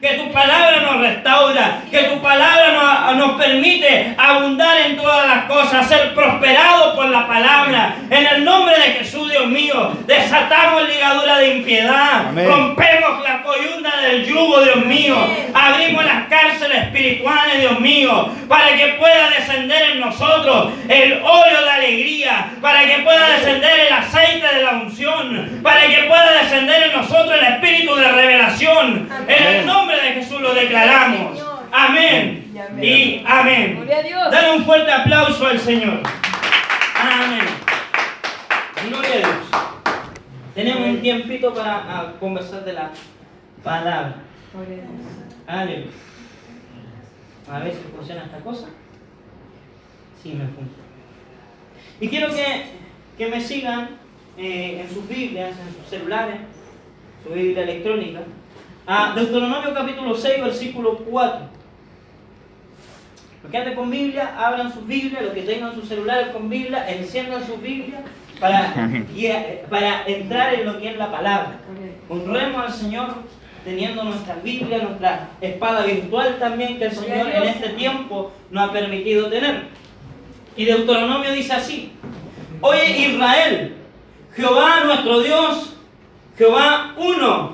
que tu palabra nos restaura, que tu palabra nos permite abundar en todas las cosas, ser prosperados por la palabra. En el nombre de Jesús, Dios mío, desatamos ligadura de impiedad, Amén. rompemos la coyunda del yugo, Dios mío, abrimos las cárceles espirituales, Dios mío, para que pueda descender en nosotros el óleo de alegría, para que pueda descender el aceite de la unción, para que pueda descender en nosotros el espíritu de revelación. En el nombre de Jesús lo declaramos. Amén y amén. Gloria a Dios. Dale un fuerte aplauso al Señor. Amén. Gloria a Dios. Tenemos un tiempito para conversar de la palabra. Gloria a Dios. Aleluya. A ver si funciona esta cosa. Sí, me funciona. Y quiero que me sigan en sus Biblias, en sus celulares, su Biblia electrónica, a Deuteronomio capítulo 6, versículo 4. Los que anden con Biblia, abran sus Biblias, los que tengan sus celulares con Biblia, enciendan sus Biblias para entrar en lo que es la palabra. Honremos al Señor teniendo nuestra Biblia, nuestra espada virtual también, que el Señor en este tiempo nos ha permitido tener. Y Deuteronomio dice así: Oye Israel, Jehová nuestro Dios, Jehová uno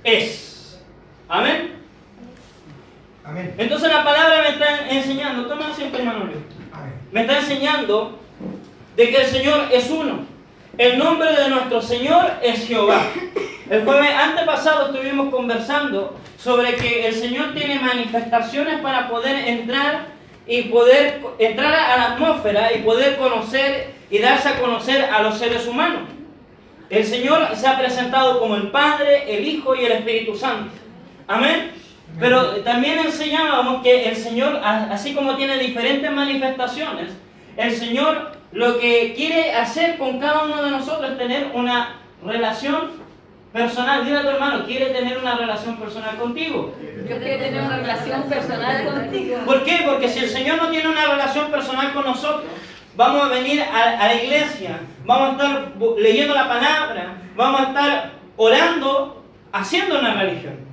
es. Amén. Amén. Entonces la palabra me está enseñando, toma siempre, hermano Luis. Me está enseñando de que el Señor es uno. El nombre de nuestro Señor es Jehová. El jueves antepasado estuvimos conversando sobre que el Señor tiene manifestaciones para poder entrar a la atmósfera y poder conocer y darse a conocer a los seres humanos. El Señor se ha presentado como el Padre, el Hijo y el Espíritu Santo. Amén. Pero también enseñábamos que el Señor, así como tiene diferentes manifestaciones, el Señor lo que quiere hacer con cada uno de nosotros es tener una relación personal. Dile a tu hermano, quiere tener una relación personal contigo. Yo quiero tener una relación personal contigo. ¿Por qué? Porque si el Señor no tiene una relación personal con nosotros, vamos a venir a la iglesia, vamos a estar leyendo la palabra, vamos a estar orando, haciendo una religión.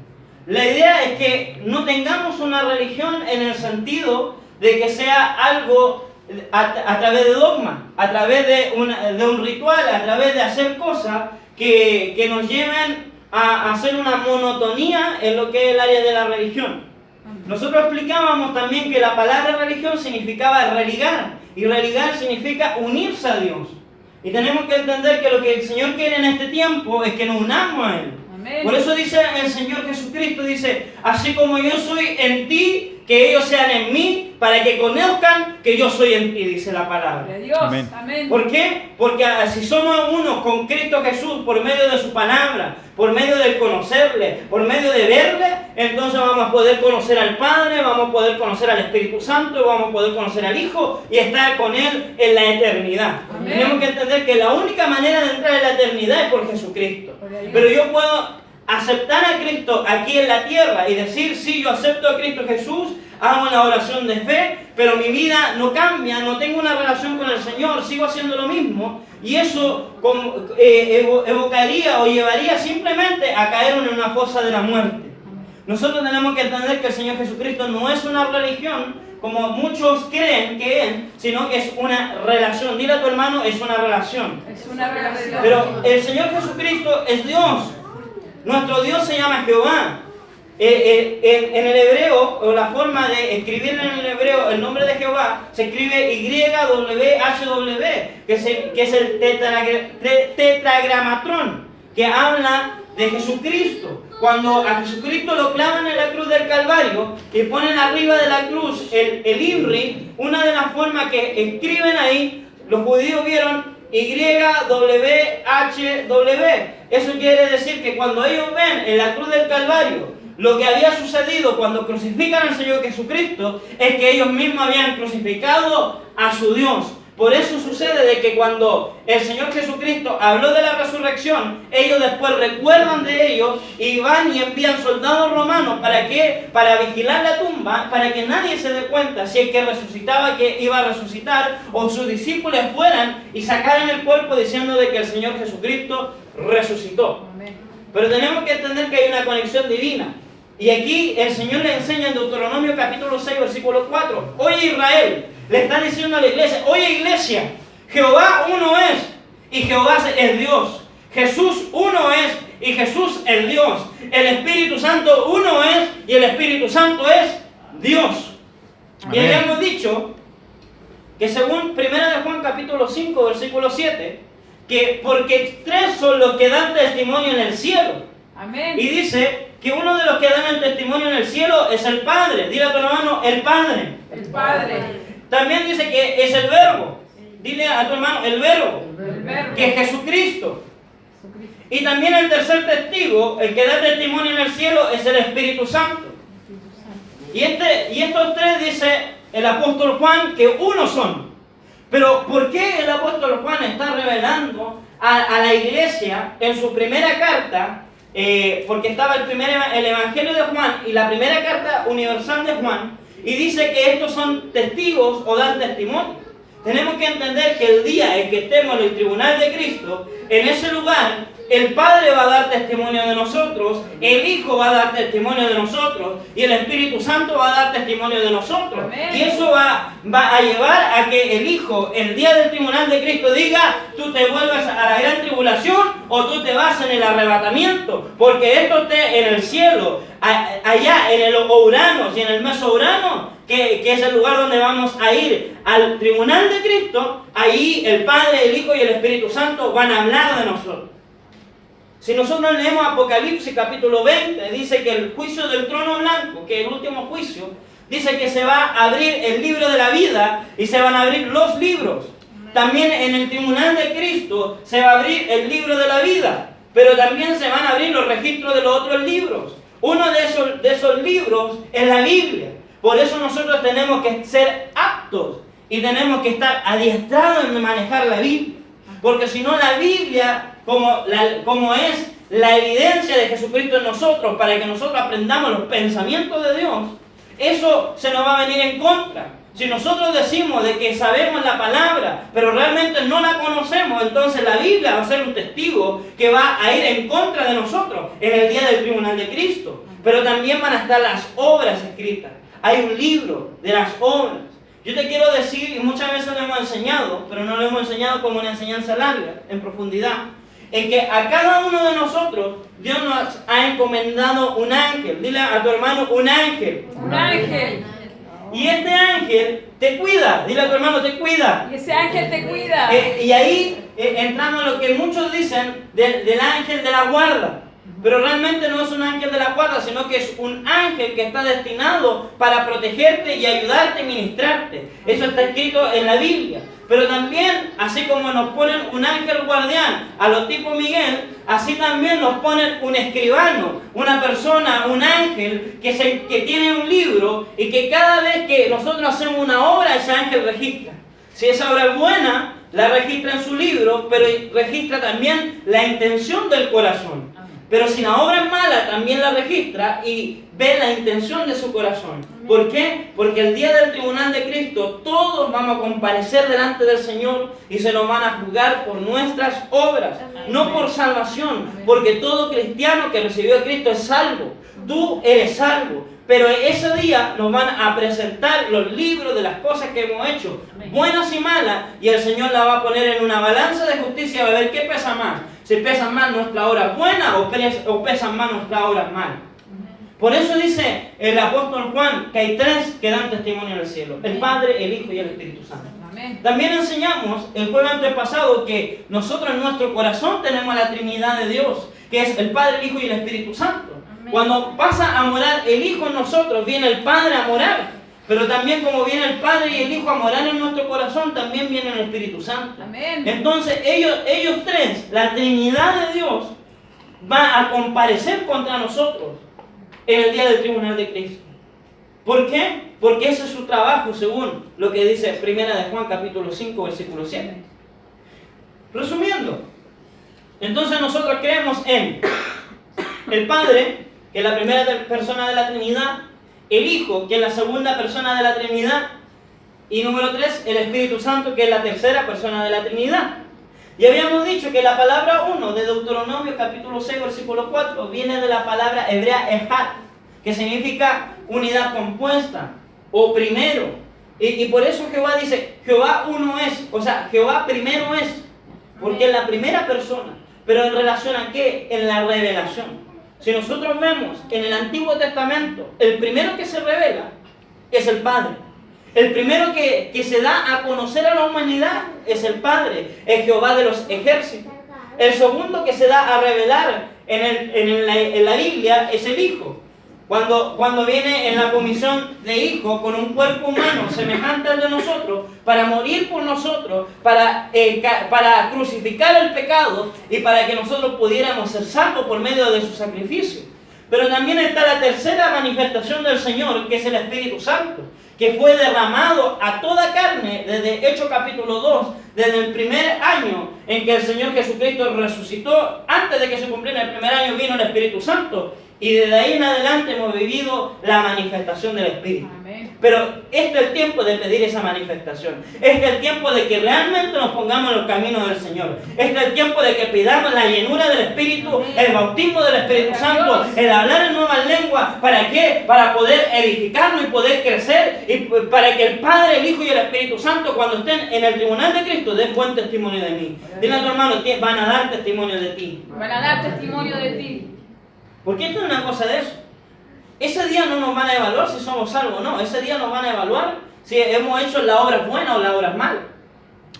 La idea es que no tengamos una religión en el sentido de que sea algo a través de dogma, a través de un ritual, a través de hacer cosas que nos lleven a hacer una monotonía en lo que es el área de la religión. Nosotros explicábamos también que la palabra religión significaba religar, y religar significa unirse a Dios. Y tenemos que entender que lo que el Señor quiere en este tiempo es que nos unamos a Él. Amén. Por eso dice el Señor Jesucristo, dice, así como yo soy en ti, que ellos sean en mí, para que conozcan que yo soy en ti, dice la palabra. Gloria a Dios. Amén. Amén. ¿Por qué? Porque si somos uno con Cristo Jesús, por medio de su palabra, por medio de conocerle, por medio de verle, entonces vamos a poder conocer al Padre, vamos a poder conocer al Espíritu Santo, vamos a poder conocer al Hijo y estar con Él en la eternidad. Amén. Tenemos que entender que la única manera de entrar en la eternidad es por Jesucristo. Gloria a Dios. Pero yo puedo aceptar a Cristo aquí en la tierra y decir, sí, yo acepto a Cristo Jesús, hago una oración de fe, pero mi vida no cambia, no tengo una relación con el Señor, sigo haciendo lo mismo, y eso evocaría o llevaría simplemente a caer en una fosa de la muerte. Nosotros tenemos que entender que el Señor Jesucristo no es una religión, como muchos creen que es, sino que es una relación. Dile a tu hermano, es una relación. Es una relación. Pero el Señor Jesucristo es Dios. Nuestro Dios se llama Jehová. En el hebreo, o la forma de escribir en el hebreo el nombre de Jehová, se escribe YHWH, que es el tetragramatrón, que habla de Jesucristo. Cuando a Jesucristo lo clavan en la cruz del Calvario y ponen arriba de la cruz el INRI, una de las formas que escriben ahí, los judíos vieron YWHW. Eso quiere decir que cuando ellos ven en la cruz del Calvario lo que había sucedido cuando crucifican al Señor Jesucristo, es que ellos mismos habían crucificado a su Dios. Por eso sucede de que cuando el Señor Jesucristo habló de la resurrección, ellos después recuerdan de ello y van y envían soldados romanos. ¿Para qué? Para vigilar la tumba, para que nadie se dé cuenta si el que resucitaba que iba a resucitar, o sus discípulos fueran y sacaran el cuerpo diciendo de que el Señor Jesucristo resucitó. Amén. Pero tenemos que entender que hay una conexión divina. Y aquí el Señor le enseña en Deuteronomio capítulo 6, versículo 4. Oye Israel, le está diciendo a la iglesia, oye iglesia, Jehová uno es y Jehová es Dios. Jesús uno es y Jesús es Dios. El Espíritu Santo uno es y el Espíritu Santo es Dios. Amén. Y habíamos dicho que según 1 de Juan capítulo 5, versículo 7, que porque tres son los que dan testimonio en el cielo. Amén. Y dice que uno de los que dan el testimonio en el cielo es el Padre. Dile a tu hermano, el Padre. El Padre. También dice que es el Verbo. Dile a tu hermano, el Verbo. El Verbo. Que es Jesucristo. Y también el tercer testigo, el que da testimonio en el cielo, es el Espíritu Santo. Y estos tres dice el apóstol Juan que uno son. Pero ¿por qué el apóstol Juan está revelando a la iglesia en su primera carta? Porque estaba el Evangelio de Juan y la primera carta universal de Juan, y dice que estos son testigos o dan testimonio. Tenemos que entender que el día en que estemos en el tribunal de Cristo, en ese lugar, el Padre va a dar testimonio de nosotros, el Hijo va a dar testimonio de nosotros y el Espíritu Santo va a dar testimonio de nosotros. Amén. Y eso va a llevar a que el Hijo, el día del tribunal de Cristo, diga, tú te vuelves a la gran tribulación o tú te vas en el arrebatamiento, porque esto esté en el cielo, allá en el Ouranos y en el Mesouranos, que es el lugar donde vamos a ir al tribunal de Cristo. Ahí el Padre, el Hijo y el Espíritu Santo van a hablar de nosotros. Si nosotros leemos Apocalipsis capítulo 20, dice que el juicio del trono blanco, que es el último juicio, dice que se va a abrir el libro de la vida y se van a abrir los libros. También en el tribunal de Cristo se va a abrir el libro de la vida, pero también se van a abrir los registros de los otros libros. Uno de esos libros es la Biblia. Por eso nosotros tenemos que ser aptos y tenemos que estar adiestrados en manejar la Biblia. Porque si no, la Biblia, como es la evidencia de Jesucristo en nosotros, para que nosotros aprendamos los pensamientos de Dios, eso se nos va a venir en contra. Si nosotros decimos de que sabemos la palabra, pero realmente no la conocemos, entonces la Biblia va a ser un testigo que va a ir en contra de nosotros en el día del tribunal de Cristo. Pero también van a estar las obras escritas. Hay un libro de las obras. Yo te quiero decir, y muchas veces lo hemos enseñado, pero no lo hemos enseñado como una enseñanza larga, en profundidad, en que a cada uno de nosotros Dios nos ha encomendado un ángel. Dile a tu hermano, un ángel. Un ángel. Y este ángel te cuida. Dile a tu hermano, te cuida. Y ese ángel te cuida. Y ahí entramos en lo que muchos dicen del ángel de la guarda. Pero realmente no es un ángel de la guarda, sino que es un ángel que está destinado para protegerte y ayudarte y ministrarte. Eso está escrito en la Biblia. Pero también, así como nos ponen un ángel guardián a los tipo Miguel, así también nos ponen un escribano, una persona, un ángel que tiene un libro y que cada vez que nosotros hacemos una obra, ese ángel registra. Si esa obra es buena, la registra en su libro, pero registra también la intención del corazón. Pero si la obra es mala, también la registra y ve la intención de su corazón. ¿Por qué? Porque el día del tribunal de Cristo todos vamos a comparecer delante del Señor y se nos van a juzgar por nuestras obras, no por salvación, porque todo cristiano que recibió a Cristo es salvo. Tú eres salvo. Pero ese día nos van a presentar los libros de las cosas que hemos hecho, buenas y malas, y el Señor la va a poner en una balanza de justicia y va a ver qué pesa más. Si pesan más nuestras obras buenas o pesan más nuestras obras malas. Por eso dice el apóstol Juan que hay tres que dan testimonio en el cielo: el Padre, el Hijo y el Espíritu Santo. También enseñamos el jueves antepasado que nosotros en nuestro corazón tenemos la Trinidad de Dios, que es el Padre, el Hijo y el Espíritu Santo. Cuando pasa a morar el Hijo en nosotros, viene el Padre a morar. Pero también como viene el Padre y el Hijo a morar en nuestro corazón, también viene el Espíritu Santo. Amén. Entonces ellos tres, la Trinidad de Dios, va a comparecer contra nosotros en el día del tribunal de Cristo. ¿Por qué? Porque ese es su trabajo, según lo que dice 1 de Juan capítulo 5, versículo 7. Resumiendo, entonces nosotros creemos en el Padre, que es la primera persona de la Trinidad, el Hijo, que es la segunda persona de la Trinidad, y número 3, el Espíritu Santo, que es la tercera persona de la Trinidad. Y habíamos dicho que la palabra 1 de Deuteronomio capítulo 6, versículo 4, viene de la palabra hebrea ejad, que significa unidad compuesta o primero. Y por eso Jehová dice, Jehová uno es, o sea, Jehová primero es, porque es la primera persona. Pero en relación a qué? En la revelación. Si nosotros vemos en el Antiguo Testamento, el primero que se revela es el Padre. El primero que se da a conocer a la humanidad es el Padre, es Jehová de los ejércitos. El segundo que se da a revelar en la Biblia es el Hijo. Cuando viene en la comisión de Hijo con un cuerpo humano semejante al de nosotros, para morir por nosotros, para crucificar el pecado y para que nosotros pudiéramos ser salvos por medio de su sacrificio. Pero también está la tercera manifestación del Señor, que es el Espíritu Santo, que fue derramado a toda carne desde Hechos capítulo 2, desde el primer año en que el Señor Jesucristo resucitó. Antes de que se cumpliera el primer año vino el Espíritu Santo, y desde ahí en adelante hemos vivido la manifestación del Espíritu. Amén. Pero este es el tiempo de pedir esa manifestación. Este es el tiempo de que realmente nos pongamos en los caminos del Señor. Este es el tiempo de que pidamos la llenura del Espíritu, el bautismo del Espíritu Santo, el hablar en nuevas lenguas. ¿Para qué? Para poder edificarnos y poder crecer, y para que el Padre, el Hijo y el Espíritu Santo, cuando estén en el tribunal de Cristo, den buen testimonio de mí. Dile a tu hermano, van a dar testimonio de ti. Van a dar testimonio de ti. Porque esto es una cosa de eso. Ese día no nos van a evaluar si somos salvos o no. Ese día nos van a evaluar si hemos hecho las obras buenas o las obras malas.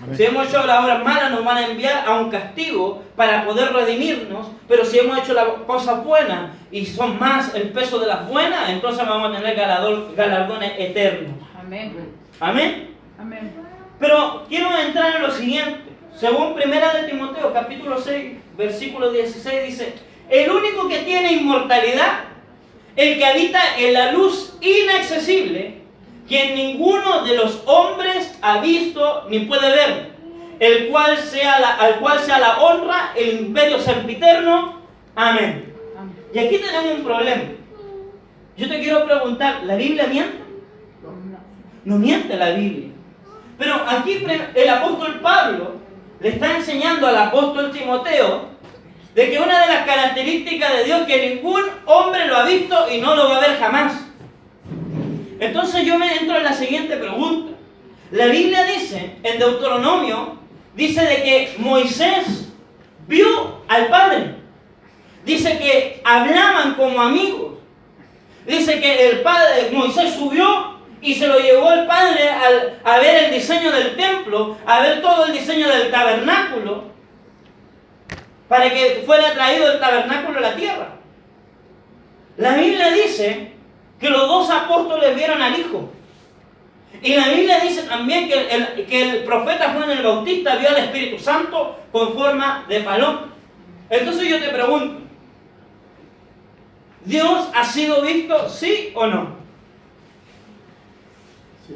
Amén. Si hemos hecho las obras malas, nos van a enviar a un castigo para poder redimirnos. Pero si hemos hecho las cosas buenas y son más el peso de las buenas, entonces vamos a tener galardones eternos. Amén. Amén. Amén. Pero quiero entrar en lo siguiente. Según 1 de Timoteo, capítulo 6, versículo 16, dice: el único que tiene inmortalidad, el que habita en la luz inaccesible, quien ninguno de los hombres ha visto ni puede ver, al cual sea la honra, el imperio sempiterno. Amén. Amén. Y aquí tenemos un problema. Yo te quiero preguntar, ¿la Biblia miente? No miente la Biblia. Pero aquí el apóstol Pablo le está enseñando al apóstol Timoteo de que una de las características de Dios es que ningún hombre lo ha visto y no lo va a ver jamás. Entonces yo me entro en la siguiente pregunta. La Biblia dice, en Deuteronomio, dice de que Moisés vio al Padre. Dice que hablaban como amigos. Dice que el Padre, Moisés subió y se lo llevó el Padre a ver el diseño del templo, a ver todo el diseño del tabernáculo, para que fuera traído el tabernáculo a la tierra. La Biblia dice que los dos apóstoles vieron al Hijo. Y la Biblia dice también que el profeta Juan el Bautista vio al Espíritu Santo con forma de paloma. Entonces yo te pregunto, ¿Dios ha sido visto, sí o no? Sí.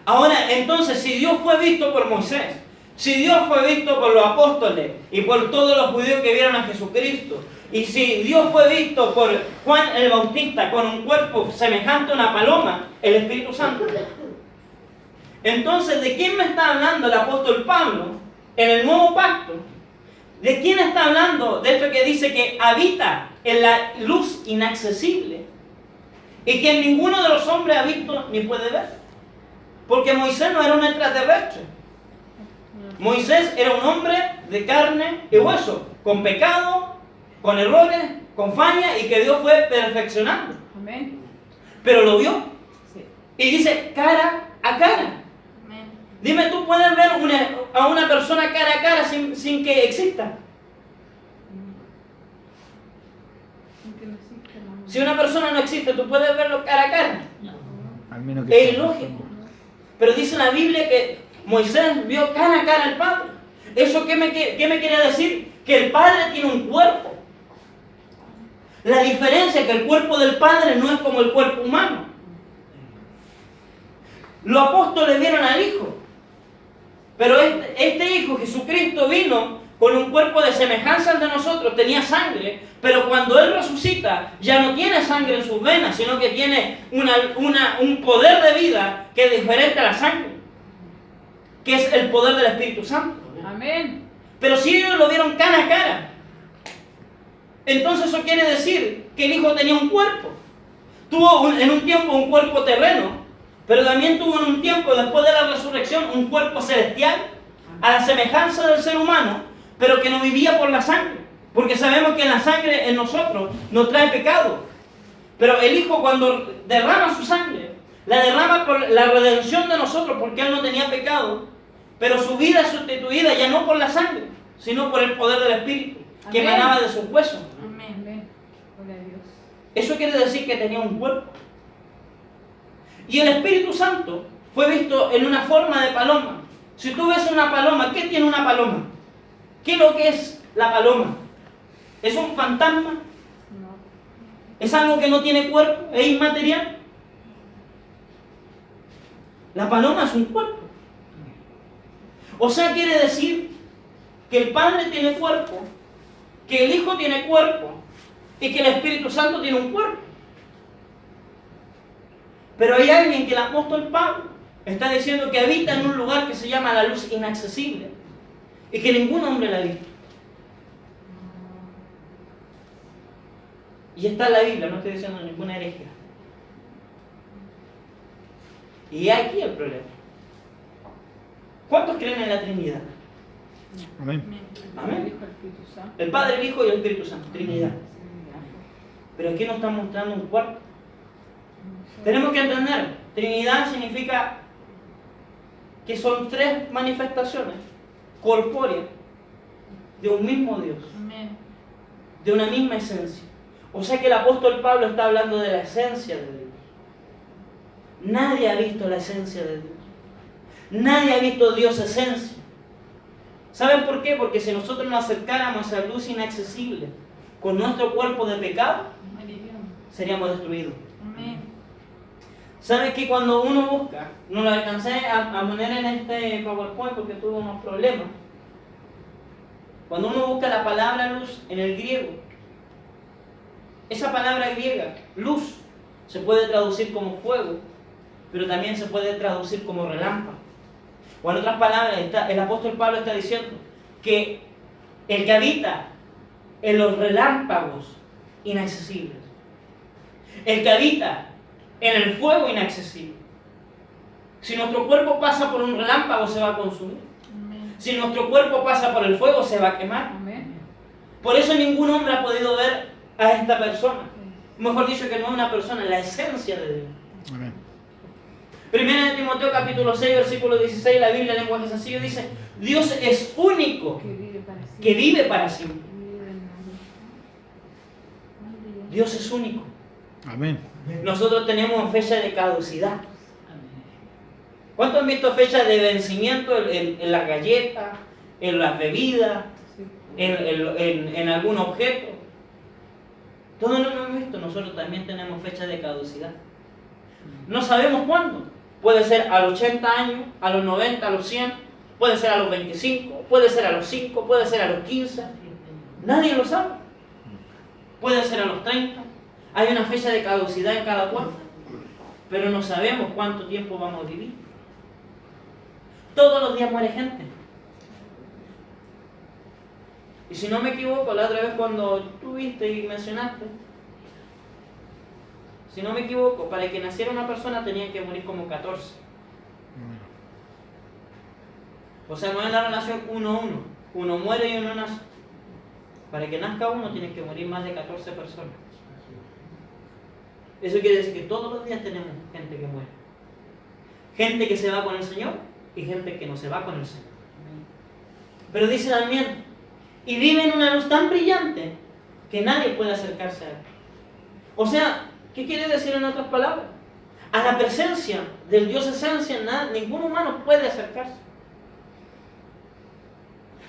Ahora, entonces, si Dios fue visto por Moisés, si Dios fue visto por los apóstoles y por todos los judíos que vieron a Jesucristo, y si Dios fue visto por Juan el Bautista con un cuerpo semejante a una paloma, el Espíritu Santo, entonces, ¿de quién me está hablando el apóstol Pablo en el Nuevo Pacto? ¿De quién está hablando? De esto que dice que habita en la luz inaccesible y que ninguno de los hombres ha visto ni puede ver. Porque Moisés no era un extraterrestre. Moisés era un hombre de carne y hueso, con pecado, con errores, con falla, y que Dios fue perfeccionando. Amén. Pero lo vio. Sí. Y dice cara a cara. Amén. Dime, ¿tú puedes ver a una persona cara a cara sin que exista? Aunque no existe, no. Si una persona no existe, ¿tú puedes verlo cara a cara? Al menos que Es ilógico. Pero dice la Biblia que Moisés vio cara a cara al Padre. ¿Eso qué me quiere decir? Que el Padre tiene un cuerpo. La diferencia es que el cuerpo del Padre no es como el cuerpo humano. Los apóstoles vieron al Hijo. Pero este Hijo, Jesucristo, vino con un cuerpo de semejanza al de nosotros, tenía sangre, pero cuando Él resucita, ya no tiene sangre en sus venas, sino que tiene un poder de vida que es diferente a la sangre, que es el poder del Espíritu Santo. Amén. Pero si ellos lo vieron cara a cara, Entonces eso quiere decir que el Hijo tenía un cuerpo. Tuvo en un tiempo un cuerpo terreno, pero también tuvo en un tiempo, después de la resurrección, un cuerpo celestial, a la semejanza del ser humano, pero que no vivía por la sangre. Porque sabemos que la sangre en nosotros nos trae pecado. Pero el Hijo, cuando derrama su sangre, la derrama por la redención de nosotros, porque Él no tenía pecado, pero su vida es sustituida ya no por la sangre, sino por el poder del Espíritu, que Amén. emanaba de sus huesos. Amén. Amén. Gloria a Dios. Eso quiere decir que tenía un cuerpo. Y el Espíritu Santo fue visto en una forma de paloma. Si tú ves una paloma, ¿qué tiene una paloma? ¿Qué es lo que es la paloma? ¿Es un fantasma? No. ¿Es algo que no tiene cuerpo? ¿Es inmaterial? La paloma es un cuerpo. O sea, quiere decir que el Padre tiene cuerpo, que el Hijo tiene cuerpo y que el Espíritu Santo tiene un cuerpo. Pero hay alguien que el apóstol Pablo está diciendo que habita en un lugar que se llama la luz inaccesible y que ningún hombre la ha visto. Y está en la Biblia, no estoy diciendo ninguna herejía. Y aquí el problema. ¿Cuántos creen en la Trinidad? Amén. Amén. El Hijo, el Espíritu Santo. El Padre, el Hijo y el Espíritu Santo, Trinidad. Pero aquí nos están mostrando un cuerpo. Tenemos que entender, Trinidad significa que son tres manifestaciones corpóreas de un mismo Dios, Amén. de una misma esencia. O sea que el apóstol Pablo está hablando de la esencia de Dios. Nadie ha visto la esencia de Dios. Nadie ha visto Dios esencia. ¿Saben por qué? Porque si nosotros nos acercáramos a la luz inaccesible con nuestro cuerpo de pecado, seríamos destruidos. Amén. ¿Sabes que cuando uno busca, no lo alcancé a poner en este PowerPoint porque tuve unos problemas? Cuando uno busca la palabra luz en el griego, esa palabra griega, luz, se puede traducir como fuego, pero también se puede traducir como relámpago. O en otras palabras, el apóstol Pablo está diciendo que el que habita en los relámpagos inaccesibles, el que habita en el fuego inaccesible. Si nuestro cuerpo pasa por un relámpago, se va a consumir. Amén. Si nuestro cuerpo pasa por el fuego, se va a quemar. Amén. Por eso ningún hombre ha podido ver a esta persona. Mejor dicho, que no es una persona, la esencia de Dios. Amén. Primera de Timoteo capítulo 6, versículo 16, la Biblia en lenguaje sencillo dice: Dios es único, Que vive para siempre. que vive para siempre. Vive en nadie. Dios es único. Amén. Nosotros tenemos fecha de caducidad. ¿Cuántos han visto fechas de vencimiento en las galletas, en las bebidas, Sí. en algún objeto? Todos lo hemos visto. Nosotros también tenemos fecha de caducidad. No sabemos cuándo. Puede ser a los 80 años, a los 90, a los 100, puede ser a los 25, puede ser a los 5, puede ser a los 15. Nadie lo sabe. Puede ser a los 30. Hay una fecha de caducidad en cada cuerpo, pero no sabemos cuánto tiempo vamos a vivir. Todos los días muere gente. Y si no me equivoco, la otra vez cuando tú viste y mencionaste, si no me equivoco, para que naciera una persona tenían que morir como 14. O sea, no es la relación 1-1. Uno muere y uno nace. Para que nazca uno tienen que morir más de 14 personas. Eso quiere decir que todos los días tenemos gente que muere. Gente que se va con el Señor y gente que no se va con el Señor. Pero dice también, y vive en una luz tan brillante que nadie puede acercarse a él. O sea, ¿qué quiere decir en otras palabras? A la presencia del Dios esencia, ningún humano puede acercarse.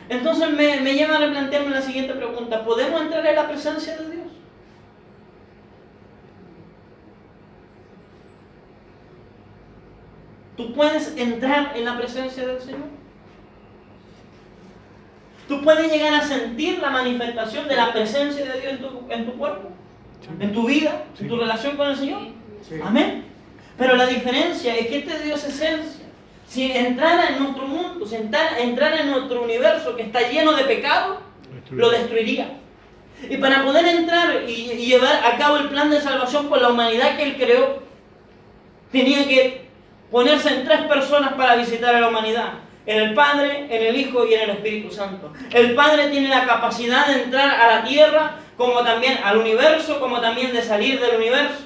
Entonces me lleva a replantearme la siguiente pregunta: ¿podemos entrar en la presencia de Dios? ¿Tú puedes entrar en la presencia del Señor? ¿Tú puedes llegar a sentir la manifestación de la presencia de Dios en tu cuerpo? ¿En tu vida? ¿En tu relación con el Señor? Sí. Amén. Pero la diferencia es que este Dios esencia, si entrara en nuestro mundo, si entrara en nuestro universo que está lleno de pecado, lo destruiría. Y para poder entrar y llevar a cabo el plan de salvación por la humanidad que Él creó, tenía que ponerse en 3 personas para visitar a la humanidad. En el Padre, en el Hijo y en el Espíritu Santo. El Padre tiene la capacidad de entrar a la tierra, como también al universo, como también de salir del universo.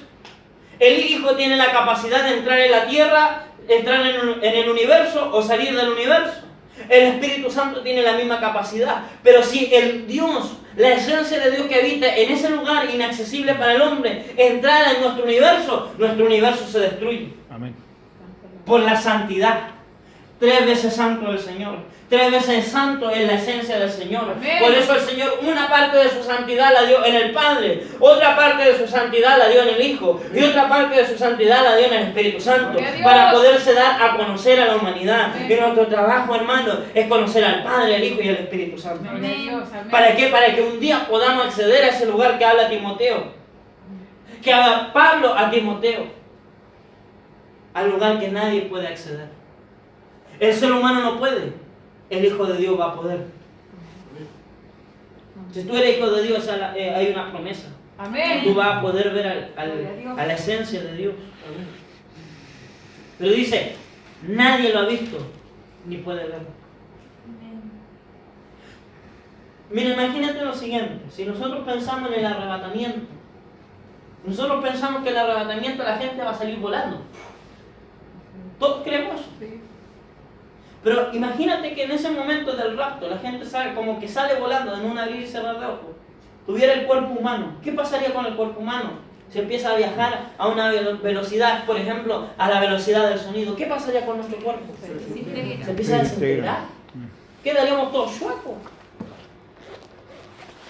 El Hijo tiene la capacidad de entrar en la tierra, entrar en el universo o salir del universo. El Espíritu Santo tiene la misma capacidad. Pero si el Dios, la esencia de Dios que habita en ese lugar inaccesible para el hombre, entrara en nuestro universo se destruye. Amén. Por la santidad. 3 veces santo el Señor. 3 veces santo es la esencia del Señor. Amén. Por eso el Señor una parte de su santidad la dio en el Padre, otra parte de su santidad la dio en el Hijo y otra parte de su santidad la dio en el Espíritu Santo, para poderse dar a conocer a la humanidad. Amén. Y nuestro trabajo, hermano, es conocer al Padre, al Hijo y al Espíritu Santo. Gloria a Dios, amén. ¿Para qué? Para que un día podamos acceder a ese lugar que habla Timoteo, que habla Pablo a Timoteo, al lugar que nadie puede acceder. El ser humano no puede, el Hijo de Dios va a poder. Si tú eres hijo de Dios, hay una promesa. Amén. Tú vas a poder ver a la esencia de Dios. Pero dice, nadie lo ha visto, ni puede verlo. Mira, imagínate lo siguiente, si nosotros pensamos en el arrebatamiento, nosotros pensamos que el arrebatamiento la gente va a salir volando. Todos creemos eso. Sí. Pero imagínate que en ese momento del rapto la gente sale como que sale volando en un abrir y cerrar de ojos. Tuviera el cuerpo humano. ¿Qué pasaría con el cuerpo humano? Si empieza a viajar a una velocidad, por ejemplo, a la velocidad del sonido. ¿Qué pasaría con nuestro cuerpo? Se empieza a desintegrar. Quedaríamos todos chuecos.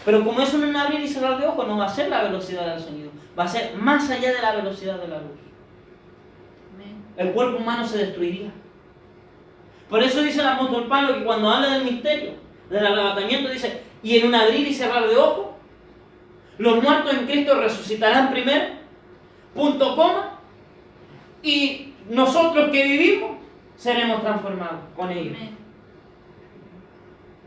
Pero como es un abrir y cerrar de ojos, no va a ser la velocidad del sonido. Va a ser más allá de la velocidad de la luz. El cuerpo humano se destruiría. Por eso dice el apóstol Pablo que cuando habla del misterio, del arrebatamiento, dice, y en un abrir y cerrar de ojos, los muertos en Cristo resucitarán primero, punto coma, y nosotros que vivimos seremos transformados con ellos.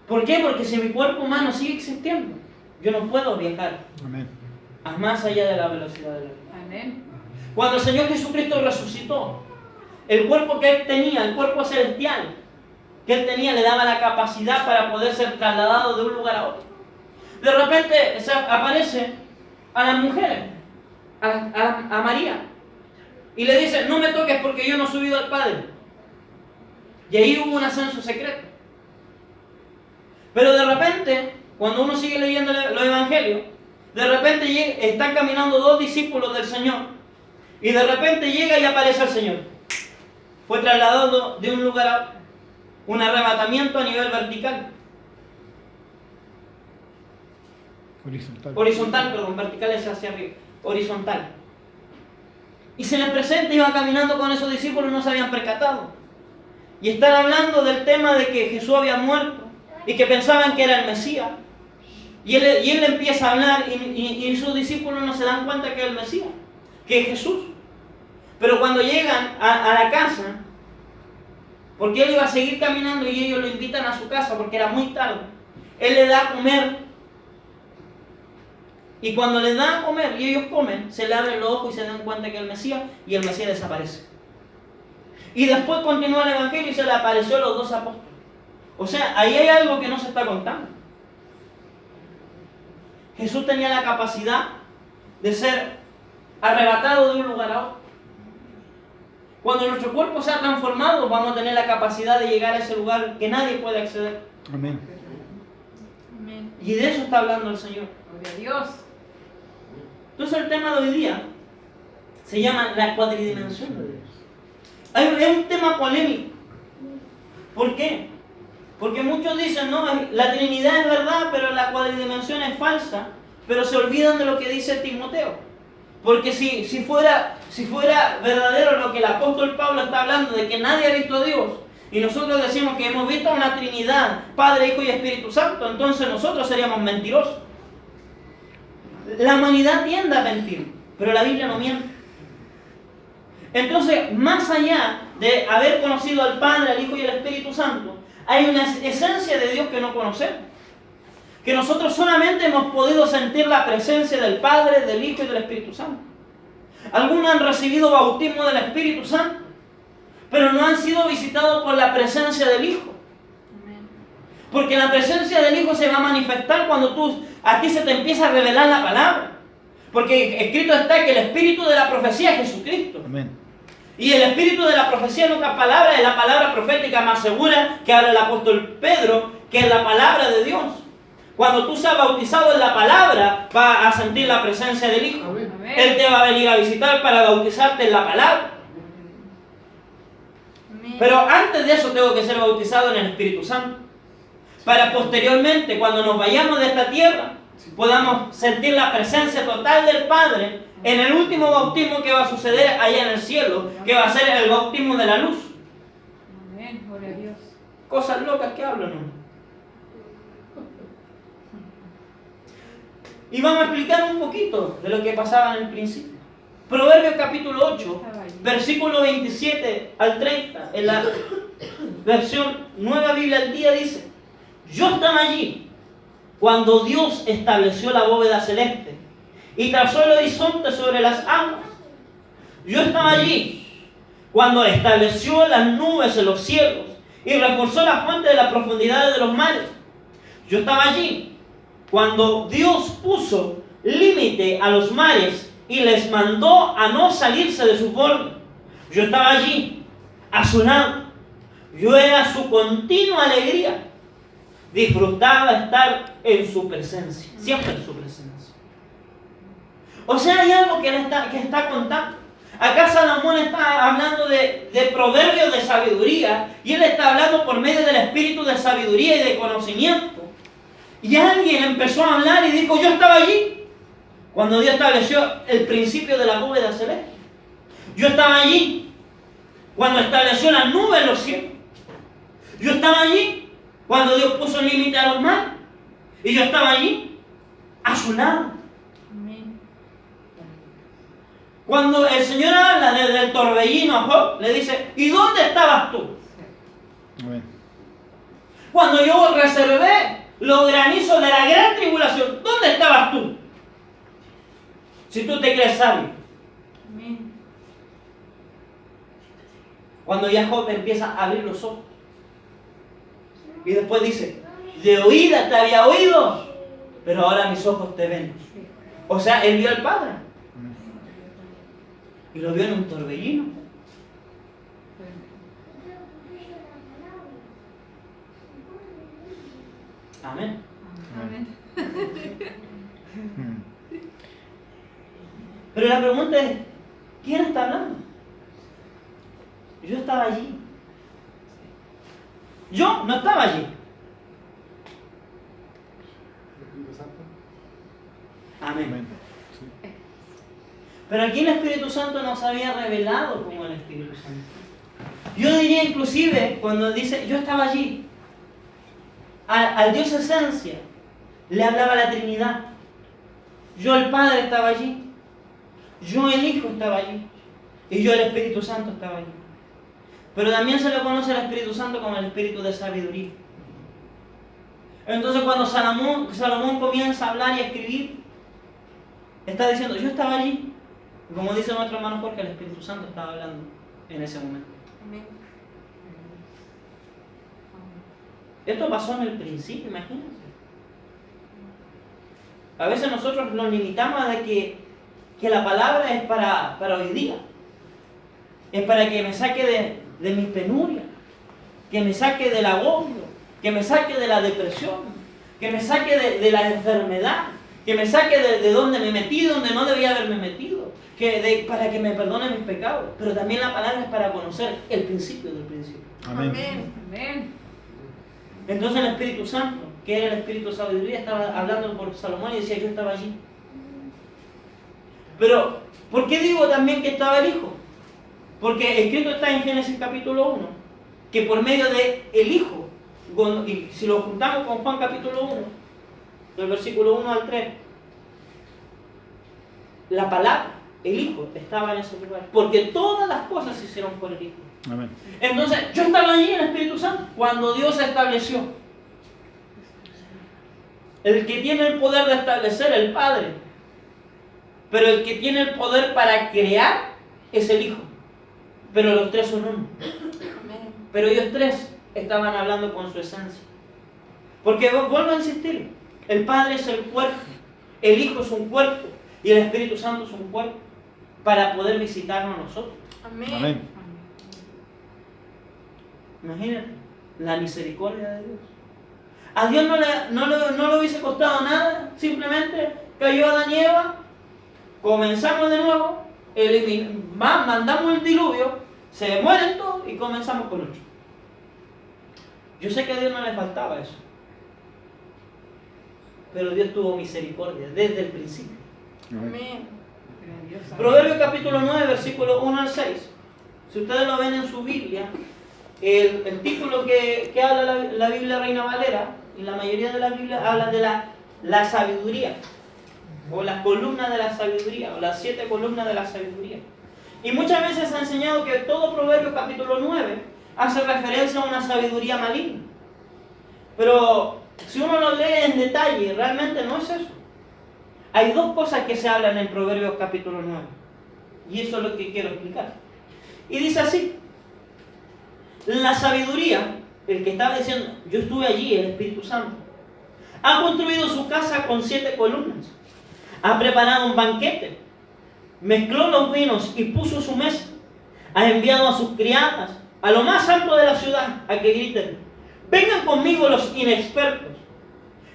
¿Por qué? Porque si mi cuerpo humano sigue existiendo, yo no puedo viajar Amén. a más allá de la velocidad de la luz. Amén. Cuando el Señor Jesucristo resucitó, el cuerpo que Él tenía, el cuerpo celestial que Él tenía, le daba la capacidad para poder ser trasladado de un lugar a otro. De repente aparece a las mujeres, a María, y le dice, no me toques porque yo no he subido al Padre. Y ahí hubo un ascenso secreto. Pero de repente, cuando uno sigue leyendo los evangelios, de repente están caminando 2 discípulos del Señor, y de repente llega y aparece el Señor. Fue trasladado de un lugar a otro. Un arrebatamiento a nivel vertical. Horizontal, vertical es hacia arriba. Horizontal. Y se les presenta y va caminando con esos discípulos, no se habían percatado. Y están hablando del tema de que Jesús había muerto y que pensaban que era el Mesías. Y él le empieza a hablar y sus discípulos no se dan cuenta que es el Mesías, que es Jesús. Pero cuando llegan a la casa, porque él iba a seguir caminando y ellos lo invitan a su casa porque era muy tarde, él le da a comer. Y cuando les da a comer y ellos comen, se le abren los ojos y se dan cuenta que es el Mesías, y el Mesías desaparece. Y después continúa el Evangelio y se le apareció a los 2 apóstoles. O sea, ahí hay algo que no se está contando. Jesús tenía la capacidad de ser arrebatado de un lugar a otro. Cuando nuestro cuerpo sea transformado, vamos a tener la capacidad de llegar a ese lugar que nadie puede acceder. Amén. Amén. Y de eso está hablando el Señor. Gloria a Dios. Entonces el tema de hoy día se llama la cuadridimensión de Dios. Es un tema polémico. ¿Por qué? Porque muchos dicen, no, la Trinidad es verdad, pero la cuadridimensión es falsa, pero se olvidan de lo que dice Timoteo. Porque si fuera verdadero lo que el apóstol Pablo está hablando, de que nadie ha visto a Dios, y nosotros decimos que hemos visto una Trinidad, Padre, Hijo y Espíritu Santo, entonces nosotros seríamos mentirosos. La humanidad tiende a mentir, pero la Biblia no miente. Entonces, más allá de haber conocido al Padre, al Hijo y al Espíritu Santo, hay una esencia de Dios que no conocemos. que nosotros solamente hemos podido sentir la presencia del Padre, del Hijo y del Espíritu Santo. Algunos han recibido bautismo del Espíritu Santo, pero no han sido visitados por la presencia del Hijo. Porque la presencia del Hijo se va a manifestar cuando a ti se te empieza a revelar la palabra. Porque escrito está que el espíritu de la profecía es Jesucristo. Amén. Y el espíritu de la profecía, en otras palabras, es la palabra profética más segura que habla el apóstol Pedro, que es la palabra de Dios. Cuando tú seas bautizado en la palabra, vas a sentir la presencia del Hijo. Amén. Él te va a venir a visitar para bautizarte en la palabra. Pero antes de eso tengo que ser bautizado en el Espíritu Santo. Para posteriormente, cuando nos vayamos de esta tierra, podamos sentir la presencia total del Padre en el último bautismo que va a suceder allá en el cielo, que va a ser el bautismo de la luz. Amén, gloria a Dios. Cosas locas que hablan, ¿no? Y vamos a explicar un poquito de lo que pasaba en el principio. Proverbios capítulo 8, versículo 27 al 30, en la versión Nueva Biblia al Día dice: yo estaba allí cuando Dios estableció la bóveda celeste y trazó el horizonte sobre las aguas. Yo estaba allí cuando estableció las nubes en los cielos y reforzó la fuente de las profundidades de los mares. Yo estaba allí cuando Dios puso límite a los mares y les mandó a no salirse de su borde. Yo estaba allí, a su lado. Yo era su continua alegría. Disfrutaba estar en su presencia, siempre en su presencia. O sea, hay algo que está contando. Acá Salomón está hablando de proverbios de sabiduría, y él está hablando por medio del espíritu de sabiduría y de conocimiento. Y alguien empezó a hablar y dijo: yo estaba allí cuando Dios estableció el principio de la bóveda celeste. Yo estaba allí cuando estableció las nubes en los cielos. Yo estaba allí cuando Dios puso límite a los mares. Y yo estaba allí, a su lado. Amén. Cuando el Señor habla desde el torbellino a Job, le dice: ¿y dónde estabas tú? Amén. Cuando yo reservé los granizos de la gran tribulación, ¿dónde estabas tú? Si tú te crees sabio. Amén. Cuando ya Job empieza a abrir los ojos. Y después dice: de oída te había oído, pero ahora mis ojos te ven. O sea, él vio al Padre. Y lo vio en un torbellino. Amén. Amén. Pero la pregunta es: ¿quién está hablando? Yo estaba allí. Yo no estaba allí. Amén. Amén. Sí. Pero aquí el Espíritu Santo nos había revelado como el Espíritu Santo. Yo diría inclusive, cuando dice yo estaba allí, al Dios esencia le hablaba la Trinidad. Yo el Padre estaba allí, yo el Hijo estaba allí, y yo el Espíritu Santo estaba allí. Pero también se le conoce al Espíritu Santo como el Espíritu de sabiduría. Entonces cuando Salomón comienza a hablar y a escribir, está diciendo: yo estaba allí. Y como dice nuestro hermano Jorge, el Espíritu Santo estaba hablando en ese momento. Amén. Esto pasó en el principio, imagínense. A veces nosotros nos limitamos a de que la palabra es para hoy día. Es para que me saque de mis penurias, que me saque del agobio, que me saque de la depresión, que me saque de la enfermedad, que me saque de donde me metí, donde no debía haberme metido, para que me perdone mis pecados. Pero también la palabra es para conocer el principio del principio. Amén. Amén. Entonces el Espíritu Santo, que era el Espíritu de sabiduría, estaba hablando por Salomón y decía: yo estaba allí. Pero, ¿por qué digo también que estaba el Hijo? Porque escrito está en Génesis capítulo 1, que por medio de el Hijo, y si lo juntamos con Juan capítulo 1, del versículo 1 al 3, la palabra, el Hijo, estaba en ese lugar. Porque todas las cosas se hicieron por el Hijo. Amén. Entonces, yo estaba allí en el Espíritu Santo cuando Dios estableció. El que tiene el poder de establecer, el Padre. Pero el que tiene el poder para crear es el Hijo. Pero los tres son uno. Pero ellos tres estaban hablando con su esencia. Porque vuelvo a insistir, el Padre es el cuerpo, el Hijo es un cuerpo y el Espíritu Santo es un cuerpo para poder visitarnos a nosotros. Amén. Imagínate la misericordia de Dios. A Dios no le hubiese costado nada, simplemente cayó Adán y Eva, comenzamos de nuevo, mandamos el diluvio, se mueren todos y comenzamos con otro. Yo sé que a Dios no le faltaba eso, pero Dios tuvo misericordia desde el principio. Amén. Proverbios capítulo 9, versículo 1 al 6. Si ustedes lo ven en su Biblia, el título que habla la Biblia Reina Valera, y la mayoría de las Biblias habla de la sabiduría, o las columnas de la sabiduría, o las 7 columnas de la sabiduría. Y muchas veces se ha enseñado que todo Proverbios capítulo 9 hace referencia a una sabiduría maligna. Pero si uno lo lee en detalle, realmente no es eso. Hay dos cosas que se hablan en Proverbios capítulo 9. Y eso es lo que quiero explicar. Y dice así: la sabiduría, el que estaba diciendo, yo estuve allí, el Espíritu Santo, ha construido su casa con 7 columnas, ha preparado un banquete, mezcló los vinos y puso su mesa, ha enviado a sus criadas a lo más alto de la ciudad a que griten: vengan conmigo los inexpertos.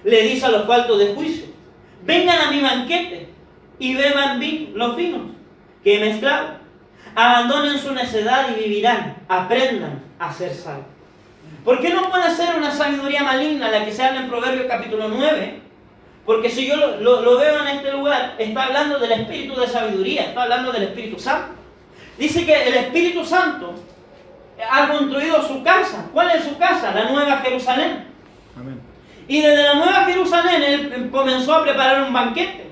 Le dice a los faltos de juicio: vengan a mi banquete y beban los vinos que he mezclado. Abandonen su necedad y vivirán. Aprendan a ser sabios. ¿Por qué no puede ser una sabiduría maligna la que se habla en Proverbios capítulo 9? Porque si yo lo veo en este lugar, está hablando del espíritu de sabiduría, está hablando del Espíritu Santo. Dice que el Espíritu Santo ha construido su casa. ¿Cuál es su casa? La Nueva Jerusalén. Amén. Y desde la Nueva Jerusalén él comenzó a preparar un banquete.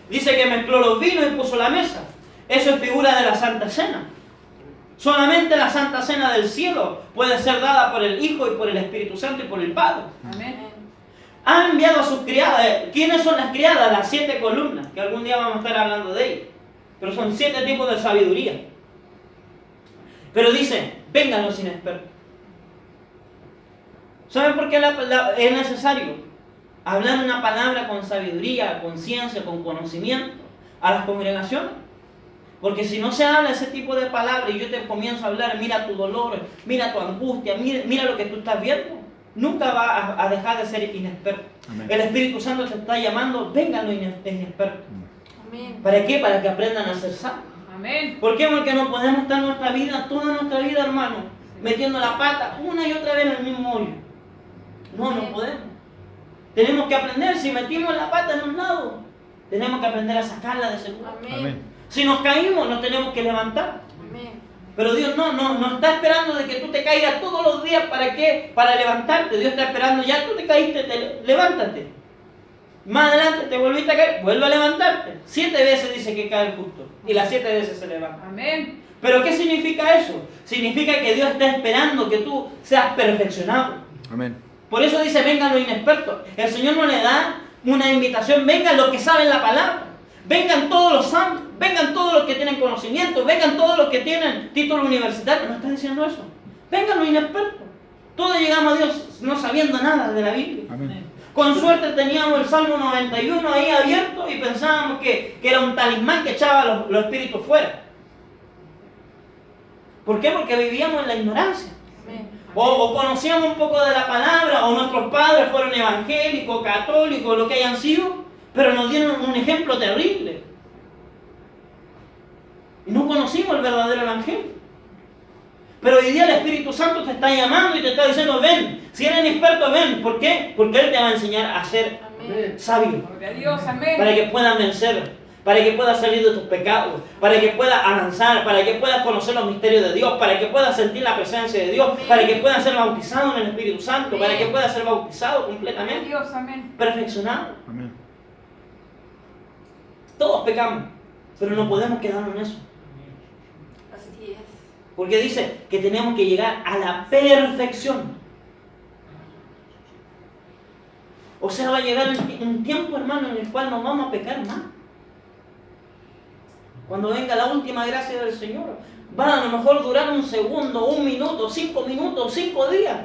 Dice que mezcló los vinos y puso la mesa. Eso es figura de la Santa Cena. Solamente la Santa Cena del cielo puede ser dada por el Hijo y por el Espíritu Santo y por el Padre. Amén. Ha enviado a sus criadas. ¿Quiénes son las criadas? Las 7 columnas, que algún día vamos a estar hablando de ellas. Pero son 7 tipos de sabiduría. Pero dice: vengan los inexpertos. ¿Saben por qué es necesario hablar una palabra con sabiduría, con ciencia, con conocimiento a las congregaciones? Porque si no se habla ese tipo de palabras y yo te comienzo a hablar, mira tu dolor, mira tu angustia, mira lo que tú estás viendo, nunca va a dejar de ser inexperto. Amén. El Espíritu Santo te está llamando: vengan los inexpertos. Amén. ¿Para qué? Para que aprendan a ser sabios. Amén. ¿Por qué? Porque no podemos estar nuestra vida, toda nuestra vida, hermano, metiendo la pata una y otra vez en el mismo hoyo. No podemos. Tenemos que aprender. Si metimos la pata en un lado, tenemos que aprender a sacarla de ese lugar. Amén. Si nos caímos, nos tenemos que levantar. Amén. Pero Dios no está esperando de que tú te caigas todos los días. ¿Para qué? Para levantarte. Dios está esperando: ya tú te caíste, levántate. Más adelante te volviste a caer, vuelve a levantarte. 7 veces dice que cae el justo y las 7 veces se levanta. Amén. ¿Pero qué significa eso? Significa que Dios está esperando que tú seas perfeccionado. Amén. Por eso dice: vengan los inexpertos. El Señor no le da una invitación: vengan los que saben la palabra, vengan todos los santos, vengan todos los que tienen conocimiento, vengan todos los que tienen título universitario. No está diciendo eso. Vengan los inexpertos. Todos llegamos a Dios no sabiendo nada de la Biblia. Amén. Con suerte teníamos el Salmo 91 ahí abierto y pensábamos que era un talismán que echaba los espíritus fuera. ¿Por qué? Porque vivíamos en la ignorancia. Amén. O conocíamos un poco de la palabra, o nuestros padres fueron evangélicos, católicos, lo que hayan sido, pero nos dieron un ejemplo terrible. Y no conocimos el verdadero evangelio. Pero hoy día el Espíritu Santo te está llamando y te está diciendo: ven, si eres experto, ven. ¿Por qué? Porque Él te va a enseñar a ser sabio. Gloria a Dios. Amén. Para que puedas vencer, para que puedas salir de tus pecados, para que puedas avanzar, para que puedas conocer los misterios de Dios, para que puedas sentir la presencia de Dios, para que puedas ser bautizado en el Espíritu Santo, para que puedas ser bautizado Gloria a completamente, Dios. Amén. perfeccionado. Amén. Todos pecamos, pero no podemos quedarnos en eso. Así es. Porque dice que tenemos que llegar a la perfección. O sea, va a llegar un tiempo, hermano, en el cual no vamos a pecar más. Cuando venga la última gracia del Señor, va a lo mejor durar un segundo, 1 minuto, 5 minutos, 5 días.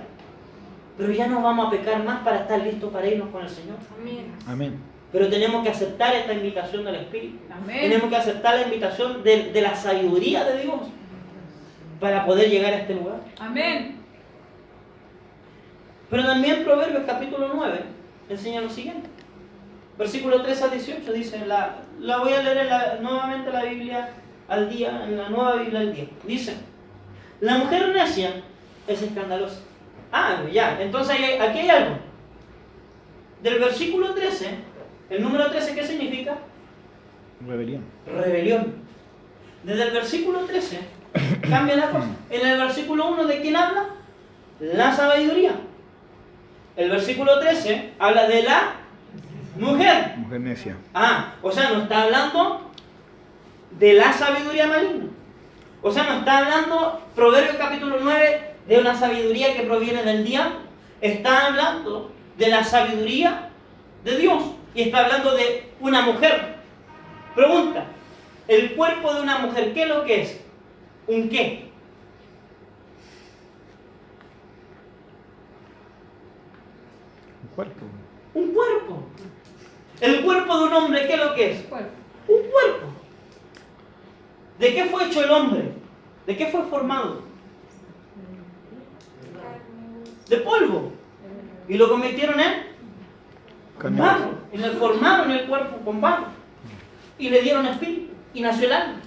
Pero ya no vamos a pecar más para estar listos para irnos con el Señor. Amén. Amén. Pero tenemos que aceptar esta invitación del Espíritu. Amén. Tenemos que aceptar la invitación de la sabiduría de Dios para poder llegar a este lugar. Amén. Pero también Proverbios capítulo 9 enseña lo siguiente. Versículo 3 al 18 dice, la voy a leer nuevamente la Biblia al día, en la nueva Biblia al día. Dice, la mujer necia es escandalosa. Ah, ya, entonces aquí hay algo. Del versículo 13, el número 13, ¿qué significa? Rebelión. Rebelión. Desde el versículo 13 cambia la cosa. En el versículo 1, ¿de quién habla? La sabiduría. El versículo 13 habla de la mujer. Mujer necia. Ah, o sea, no está hablando de la sabiduría maligna. O sea, no está hablando, Proverbios capítulo 9, de una sabiduría que proviene del diablo. Está hablando de la sabiduría de Dios. Y está hablando de una mujer. Pregunta, ¿el cuerpo de una mujer qué es lo que es? ¿Un qué? Un cuerpo. Un cuerpo. ¿El cuerpo de un hombre qué es lo que es? Cuerpo. Un cuerpo. ¿De qué fue hecho el hombre? ¿De qué fue formado? De polvo. Y lo convirtieron en Carne. barro. Y le formaron el cuerpo con barro. Y le dieron espíritu. Y nació el alma.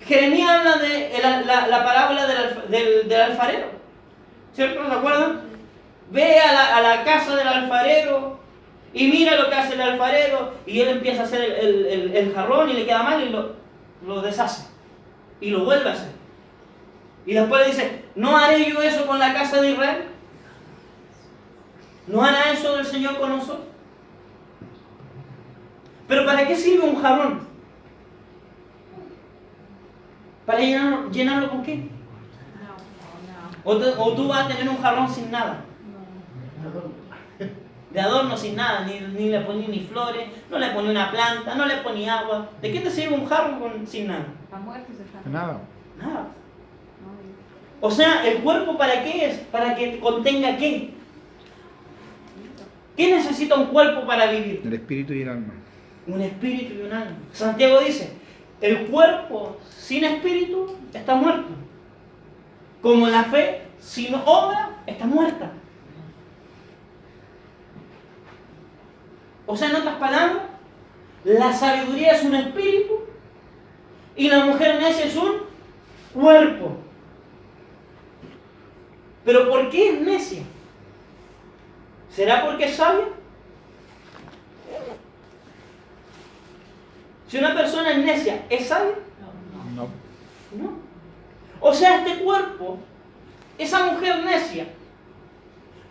Jeremías habla de la parábola del alfarero. ¿Cierto? ¿Se acuerdan? Ve a la casa del alfarero y mira lo que hace el alfarero. Y él empieza a hacer el jarrón y le queda mal y lo deshace. Y lo vuelve a hacer. Y después le dice, ¿no haré yo eso con la casa de Israel? ¿No hará eso el Señor con nosotros? ¿Pero para qué sirve un jarrón? ¿Para llenarlo con qué? O tú vas a tener un jarrón sin nada. De adorno sin nada, ni le poní ni flores, no le poní una planta, no le poní agua. ¿De qué te sirve un jarrón sin nada? Está muerto y se está. Nada. Nada. O sea, ¿el cuerpo para qué es? Para que contenga qué. ¿Qué necesita un cuerpo para vivir? El espíritu y el alma. Un espíritu y un alma. Santiago dice, el cuerpo sin espíritu está muerto. Como la fe sin obra está muerta. O sea, en otras palabras, la sabiduría es un espíritu y la mujer necia es un cuerpo. ¿Pero por qué es necia? ¿Será porque es sabia? Si una persona es necia, ¿es sabia? No. No. O sea, este cuerpo, esa mujer necia,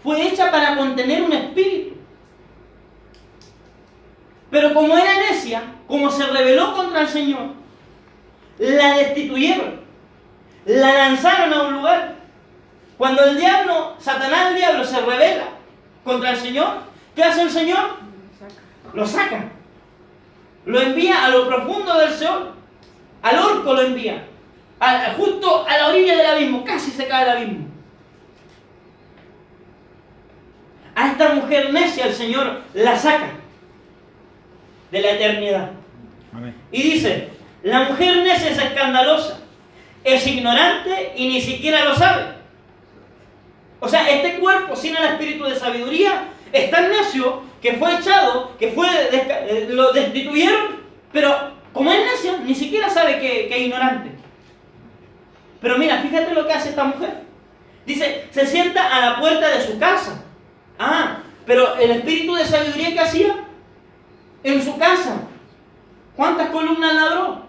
fue hecha para contener un espíritu. Pero como era necia, como se rebeló contra el Señor, la destituyeron, la lanzaron a un lugar. Cuando el diablo, Satanás el diablo, se rebela contra el Señor, ¿qué hace el Señor? Lo saca. Lo envía a lo profundo del Seol. Al orco lo envía. Justo a la orilla del abismo. Casi se cae el abismo. A esta mujer necia el Señor la saca de la eternidad. Amén. Y dice, la mujer necia es escandalosa, es ignorante y ni siquiera lo sabe. O sea, este cuerpo sin el espíritu de sabiduría es tan necio que fue echado, lo destituyeron, pero como es necio, ni siquiera sabe que es ignorante. Pero mira, fíjate lo que hace esta mujer. Dice, se sienta a la puerta de su casa. Ah, pero el espíritu de sabiduría que hacía en su casa. ¿Cuántas columnas labró?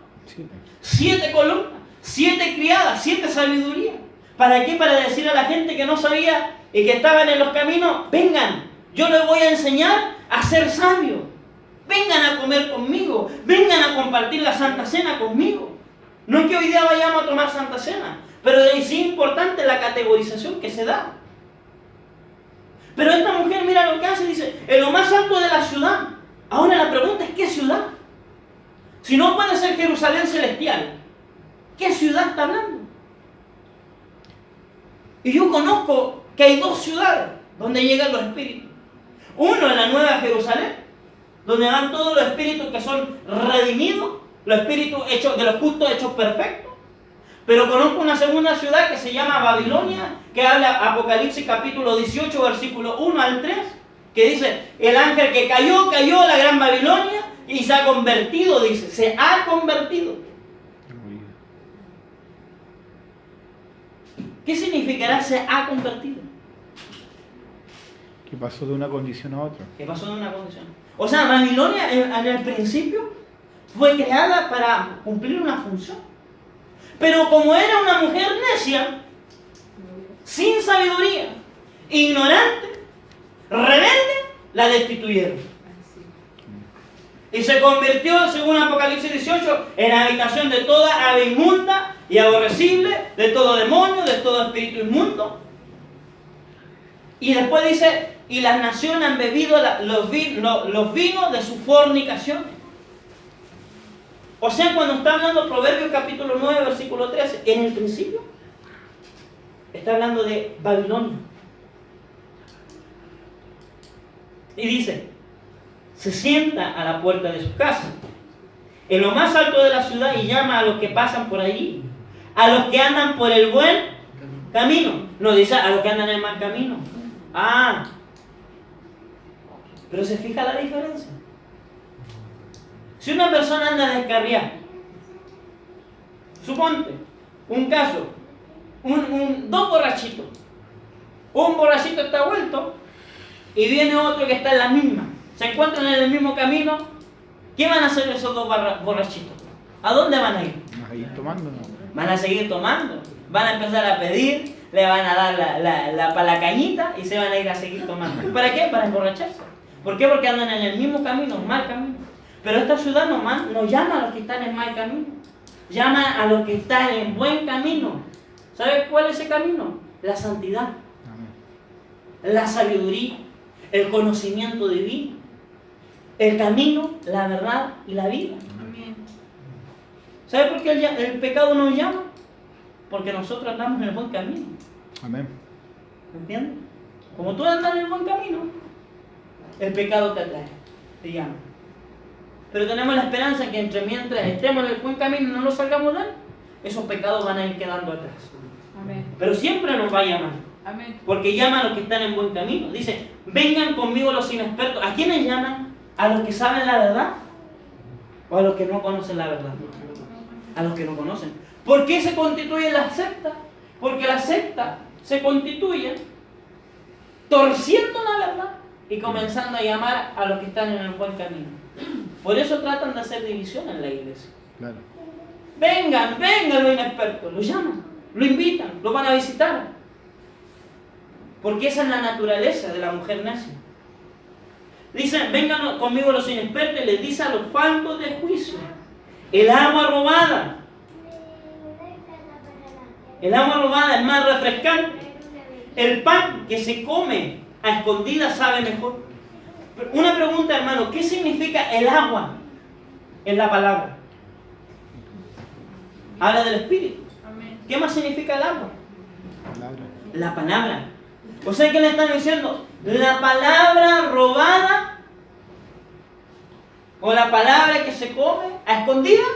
7 columnas, 7 criadas, 7 sabiduría. ¿Para qué? Para decir a la gente que no sabía y que estaban en los caminos, vengan, yo les voy a enseñar a ser sabios. Vengan a comer conmigo, vengan a compartir la Santa Cena conmigo. No es que hoy día vayamos a tomar Santa Cena, pero es importante la categorización que se da. Pero esta mujer mira lo que hace, dice, en lo más alto de la ciudad. Ahora la pregunta es, ¿qué ciudad? Si no puede ser Jerusalén celestial, ¿qué ciudad está hablando? Y yo conozco que hay dos ciudades donde llegan los espíritus. Uno en la Nueva Jerusalén, donde van todos los espíritus que son redimidos, los espíritus hechos, de los justos hechos perfectos. Pero conozco una segunda ciudad que se llama Babilonia, que habla Apocalipsis capítulo 18, versículo 1 al 3, que dice, el ángel que cayó la gran Babilonia y se ha convertido, dice, se ha convertido. ¿Qué significará se ha convertido? Que pasó de una condición a otra. ¿Qué pasó de una condición? O sea, Babilonia en el principio fue creada para cumplir una función. Pero como era una mujer necia, sin sabiduría, ignorante, rebelde, la destituyeron. Y se convirtió, según Apocalipsis 18, en habitación de toda ave inmunda y aborrecible, de todo demonio, de todo espíritu inmundo. Y después dice, y las naciones han bebido los vinos de su fornicación. O sea, cuando está hablando Proverbios capítulo 9, versículo 13, en el principio, está hablando de Babilonia. Y dice, se sienta a la puerta de su casa, en lo más alto de la ciudad, y llama a los que pasan por allí, a los que andan por el buen camino. No dice a los que andan en el mal camino. Pero se fija la diferencia. Si una persona anda descarriada, suponte, un caso, dos borrachitos, un borrachito está vuelto y viene otro que está en la misma, se encuentran en el mismo camino, ¿qué van a hacer esos dos borrachitos? ¿A dónde van a ir? Van a ir tomando, ¿no? Van a seguir tomando, van a empezar a pedir, le van a dar la cañita y se van a ir a seguir tomando. ¿Para qué? Para emborracharse. ¿Por qué? Porque andan en el mismo camino, mal camino. Pero esta ciudad no llama a los que están en mal camino, llama a los que están en buen camino. ¿Sabes cuál es ese camino? La santidad, la sabiduría, el conocimiento divino, el camino, la verdad y la vida. Amén. ¿Sabes por qué el pecado nos llama? Porque nosotros andamos en el buen camino. Amén. ¿Entiendes? Como tú andas en el buen camino, el pecado te atrae, te llama. Pero tenemos la esperanza que mientras estemos en el buen camino y no lo salgamos de él, esos pecados van a ir quedando atrás. Amén. Pero siempre nos va a llamar, Amén. porque llama a los que están en buen camino. Dice, vengan conmigo los inexpertos. ¿A quiénes llaman? ¿A los que saben la verdad? ¿O a los que no conocen la verdad? A los que no conocen. ¿Por qué se constituye la secta? Porque la secta se constituye torciendo la verdad y comenzando a llamar a los que están en el buen camino. Por eso tratan de hacer división en la iglesia. Claro. Vengan los inexpertos, los llaman, lo invitan, lo van a visitar. Porque esa es la naturaleza de la mujer necia. Dicen, vengan conmigo los inexpertos, y les dice a los faltos de juicio, el agua robada. El agua robada es más refrescante. El pan que se come a escondidas sabe mejor. Una pregunta, hermano, ¿qué significa el agua en la palabra? Habla del Espíritu. Amén. ¿Qué más significa el agua? Palabra. La palabra. O sea, ¿qué le están diciendo? La palabra robada o la palabra que se come a escondidas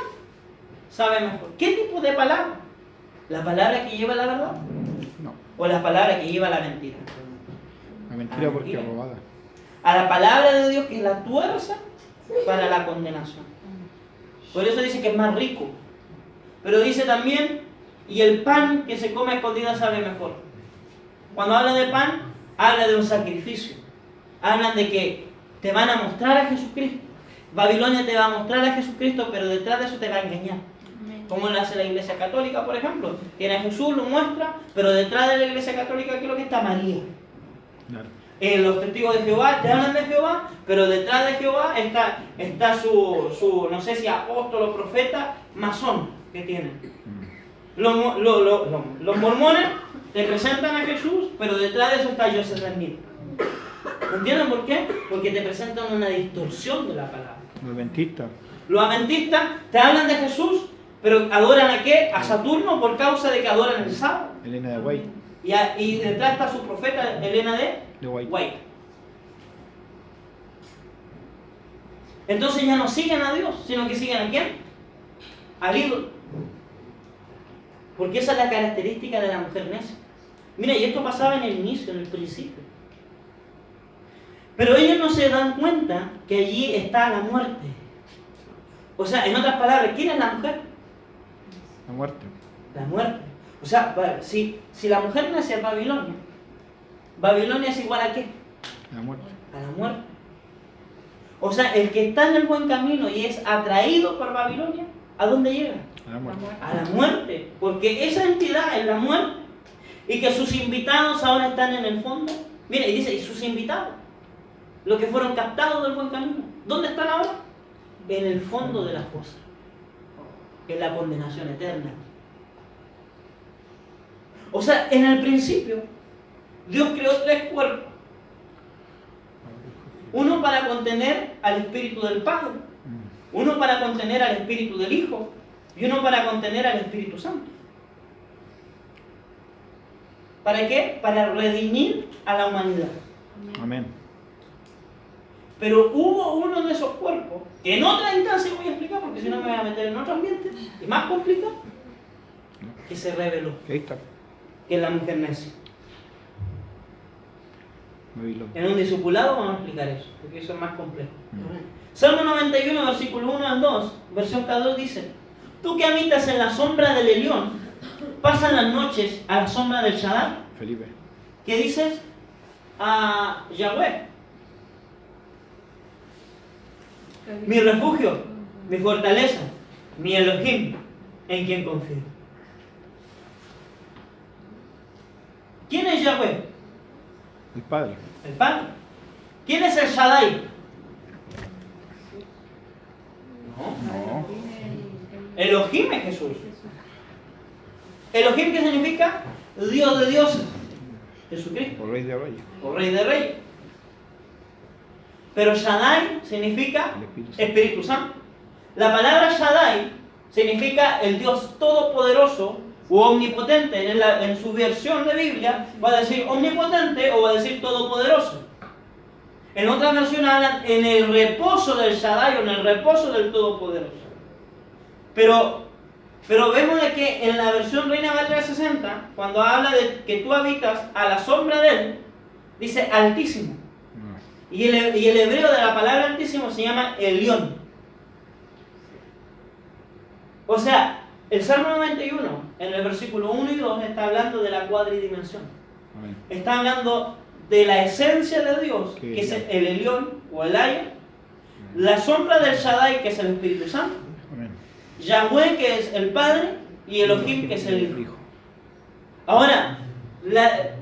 sabe mejor. ¿Qué tipo de palabra? ¿La palabra que lleva la verdad? No. ¿O la palabra que lleva la mentira? La mentira porque mentira. es robada. A la palabra de Dios, que es la tuerza para la condenación. Por eso dice que es más rico. Pero dice también, y el pan que se come a escondidas sabe mejor. Cuando habla de pan, habla de un sacrificio. Hablan de que te van a mostrar a Jesucristo. Babilonia te va a mostrar a Jesucristo, pero detrás de eso te va a engañar. Amén. Como lo hace la Iglesia Católica, por ejemplo. Tiene a Jesús, lo muestra, pero detrás de la Iglesia Católica, ¿qué es lo que está? María. Claro. Los testigos de Jehová te hablan de Jehová, pero detrás de Jehová está su no sé si apóstol o profeta, masón que tienen. Los mormones te presentan a Jesús, pero detrás de eso está Joseph Smith. ¿Entienden por qué? Porque te presentan una distorsión de la palabra. Los adventistas. Los adventistas te hablan de Jesús, pero ¿adoran a qué? A Saturno por causa de que adoran el sábado. Elena de White. Y detrás está su profeta Elena De White. White. Entonces ya no siguen a Dios, sino que siguen a quién? Al ídolo. Porque esa es la característica de la mujer necia. Mira, y esto pasaba en el inicio, en el principio. Pero ellos no se dan cuenta que allí está la muerte. O sea, en otras palabras, ¿quién es la mujer? La muerte. La muerte. O sea, si la mujer nace en Babilonia, ¿Babilonia es igual a qué? La muerte. A la muerte. O sea, el que está en el buen camino y es atraído por Babilonia, ¿a dónde llega? A la muerte. A la muerte. Porque esa entidad es la muerte. Y que sus invitados ahora están en el fondo. Mira, y dice, y sus invitados, los que fueron captados del buen camino, ¿dónde están ahora? En el fondo de la fosa. En la condenación eterna. O sea, en el principio, Dios creó 3 cuerpos. Uno para contener al Espíritu del Padre, uno para contener al Espíritu del Hijo y uno para contener al Espíritu Santo. ¿Para qué? Para redimir a la humanidad. Amén. Pero hubo uno de esos cuerpos, que en otra instancia voy a explicar, porque si no me voy a meter en otro ambiente, y más complicado, que se reveló, Ahí está. que es la mujer necia. Babilonia. En un discipulado vamos a explicar eso, porque eso es más complejo. Salmo 91, versículo 1 al 2, versión K2 dice: Tú que habitas en la sombra del Elión, pasan las noches a la sombra del Shaddai. Felipe. ¿Qué dices? A Yahweh, mi refugio, mi fortaleza, mi Elohim, en quien confío. ¿Quién es Yahweh? El Padre. El Padre. ¿Quién es el Shaddai? No. Elohim es Jesús. ¿Elohim qué significa? Dios de dioses. Jesucristo. O Rey de Reyes. O Rey de Reyes. Pero Shaddai significa El Espíritu Santo. Espíritu Santo. La palabra Shaddai significa el Dios todopoderoso o omnipotente. En su versión de Biblia va a decir omnipotente o va a decir todopoderoso. En otras versiones hablan en el reposo del Shaddai o en el reposo del todopoderoso. Pero vemos de que en la versión Reina Valera 60, cuando habla de que tú habitas a la sombra de él, dice altísimo. No. Y el hebreo de la palabra altísimo se llama Elión. O sea, el Salmo 91, en el versículo 1 y 2, está hablando de la cuadridimensión. Amén. Está hablando de la esencia de Dios, Sí, que es ya. el Elión o el Aya, la sombra del Shaddai, que es el Espíritu Santo, Amén. Yahweh, que es el Padre, y Elohim, que es el Hijo. Ahora,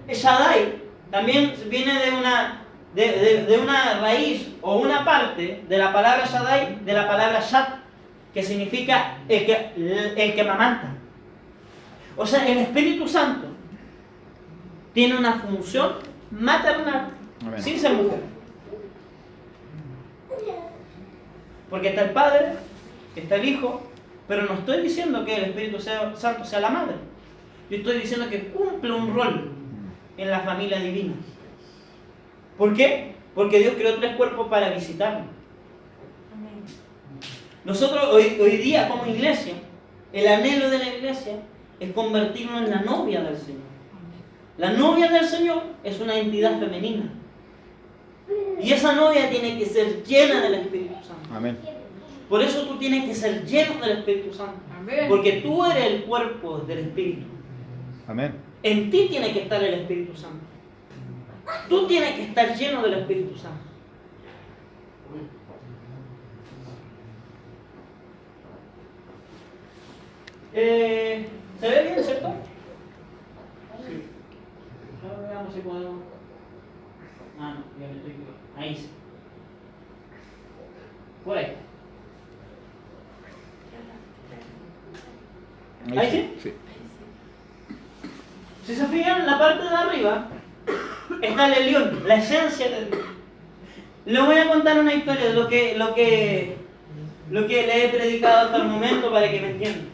Shaddai también viene de una raíz o una parte de la palabra Shaddai, de la palabra Shad, que significa el que mamanta. O sea, el Espíritu Santo tiene una función maternal, Amén. sin ser mujer. Porque está el Padre, está el Hijo, pero no estoy diciendo que el Espíritu Santo sea la madre. Yo estoy diciendo que cumple un rol en la familia divina. ¿Por qué? Porque Dios creó 3 cuerpos para visitarnos. Nosotros hoy día como iglesia, el anhelo de la iglesia es convertirnos en la novia del Señor. La novia del Señor es una entidad femenina. Y esa novia tiene que ser llena del Espíritu Santo. Amén. Por eso tú tienes que ser lleno del Espíritu Santo. Amén. Porque tú eres el cuerpo del Espíritu. Amén. En ti tiene que estar el Espíritu Santo. Tú tienes que estar lleno del Espíritu Santo. ¿Se ve bien, cierto? Sí. Ahora veamos si podemos. Ah, no, ya me estoy equivocando. Ahí sí. Por ahí. ¿Ahí sí? Sí. Si se fijan, la parte de arriba está el Elión, la esencia de Dios. Les voy a contar una historia de lo que le he predicado hasta el momento para que me entiendan.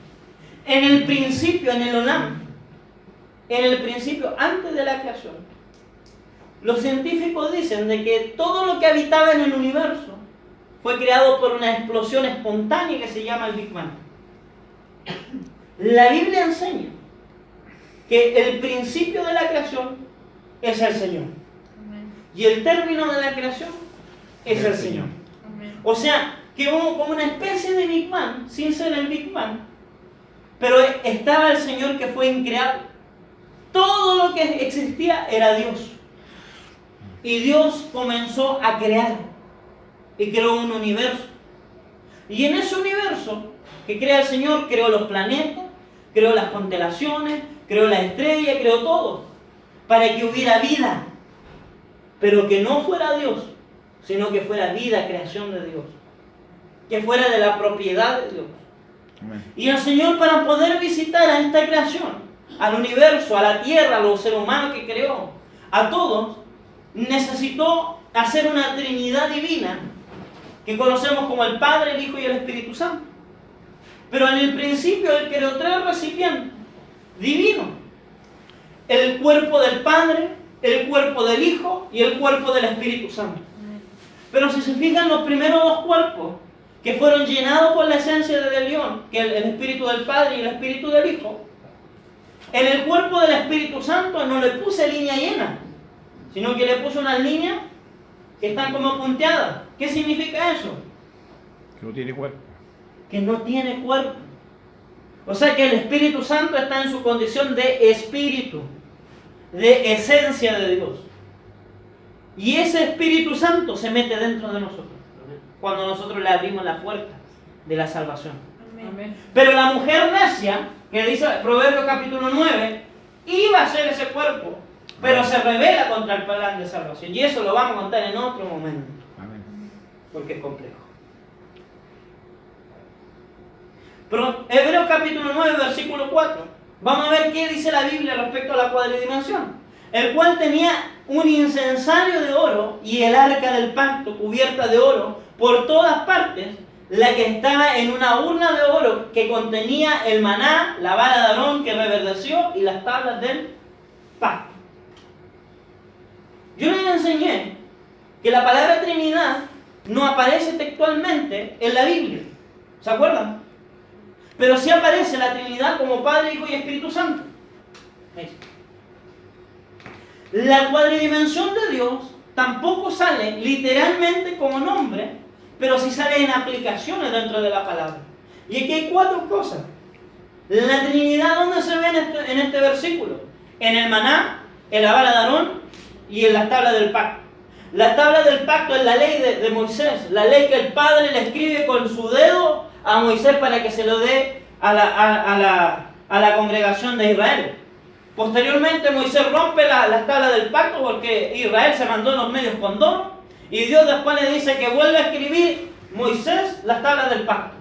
En el principio, en el Olam, en el principio, antes de la creación, los científicos dicen de que todo lo que habitaba en el universo fue creado por una explosión espontánea que se llama el Big Bang. La Biblia enseña que el principio de la creación es el Señor. Y el término de la creación es el Señor. O sea, que hubo como una especie de Big Bang, sin ser el Big Bang, pero estaba el Señor que fue increado. Todo lo que existía era Dios. Y Dios comenzó a crear. Y creó un universo. Y en ese universo que crea el Señor, creó los planetas, creó las constelaciones, creó las estrellas, creó todo. Para que hubiera vida. Pero que no fuera Dios, sino que fuera vida, creación de Dios. Que fuera de la propiedad de Dios. Amén. Y el Señor, para poder visitar a esta creación, al universo, a la tierra, a los seres humanos que creó, a todos, necesitó hacer una Trinidad divina que conocemos como el Padre, el Hijo y el Espíritu Santo. Pero en el principio Él creó 3 recipientes divinos: el cuerpo del Padre, el cuerpo del Hijo y el cuerpo del Espíritu Santo. Pero si se fijan, los primeros 2 cuerpos que fueron llenados por la esencia de León, que es el Espíritu del Padre y el Espíritu del Hijo, en el cuerpo del Espíritu Santo no le puse línea llena, sino que le puse unas líneas que están como punteadas. ¿Qué significa eso? Que no tiene cuerpo. Que no tiene cuerpo. O sea que el Espíritu Santo está en su condición de espíritu, de esencia de Dios. Y ese Espíritu Santo se mete dentro de nosotros, cuando nosotros le abrimos la puerta de la salvación. Amén. Pero la mujer necia, que dice Proverbios capítulo 9, iba a ser ese cuerpo, pero se rebela contra el plan de salvación. Y eso lo vamos a contar en otro momento, Amén. porque es complejo. Pero Hebreos capítulo 9, versículo 4. Vamos a ver qué dice la Biblia respecto a la cuadridimensión. El cual tenía un incensario de oro y el arca del pacto cubierta de oro por todas partes, la que estaba en una urna de oro que contenía el maná, la vara de Aarón que reverdeció y las tablas del pacto. Yo les enseñé que la palabra Trinidad no aparece textualmente en la Biblia. ¿Se acuerdan? Pero sí aparece la Trinidad como Padre, Hijo y Espíritu Santo. La cuadridimensión de Dios tampoco sale literalmente como nombre, pero sí sale en aplicaciones dentro de la palabra. Y aquí hay 4 cosas. La Trinidad, ¿dónde se ve en este versículo? En el maná, en la vara de Aarón y en las tablas del pacto. La tabla del pacto es la ley de Moisés, la ley que el Padre le escribe con su dedo a Moisés para que se lo dé a la congregación de Israel. Posteriormente Moisés rompe las tablas del pacto porque Israel se mandó en los medios con dos, y Dios después le dice que vuelve a escribir Moisés las tablas del pacto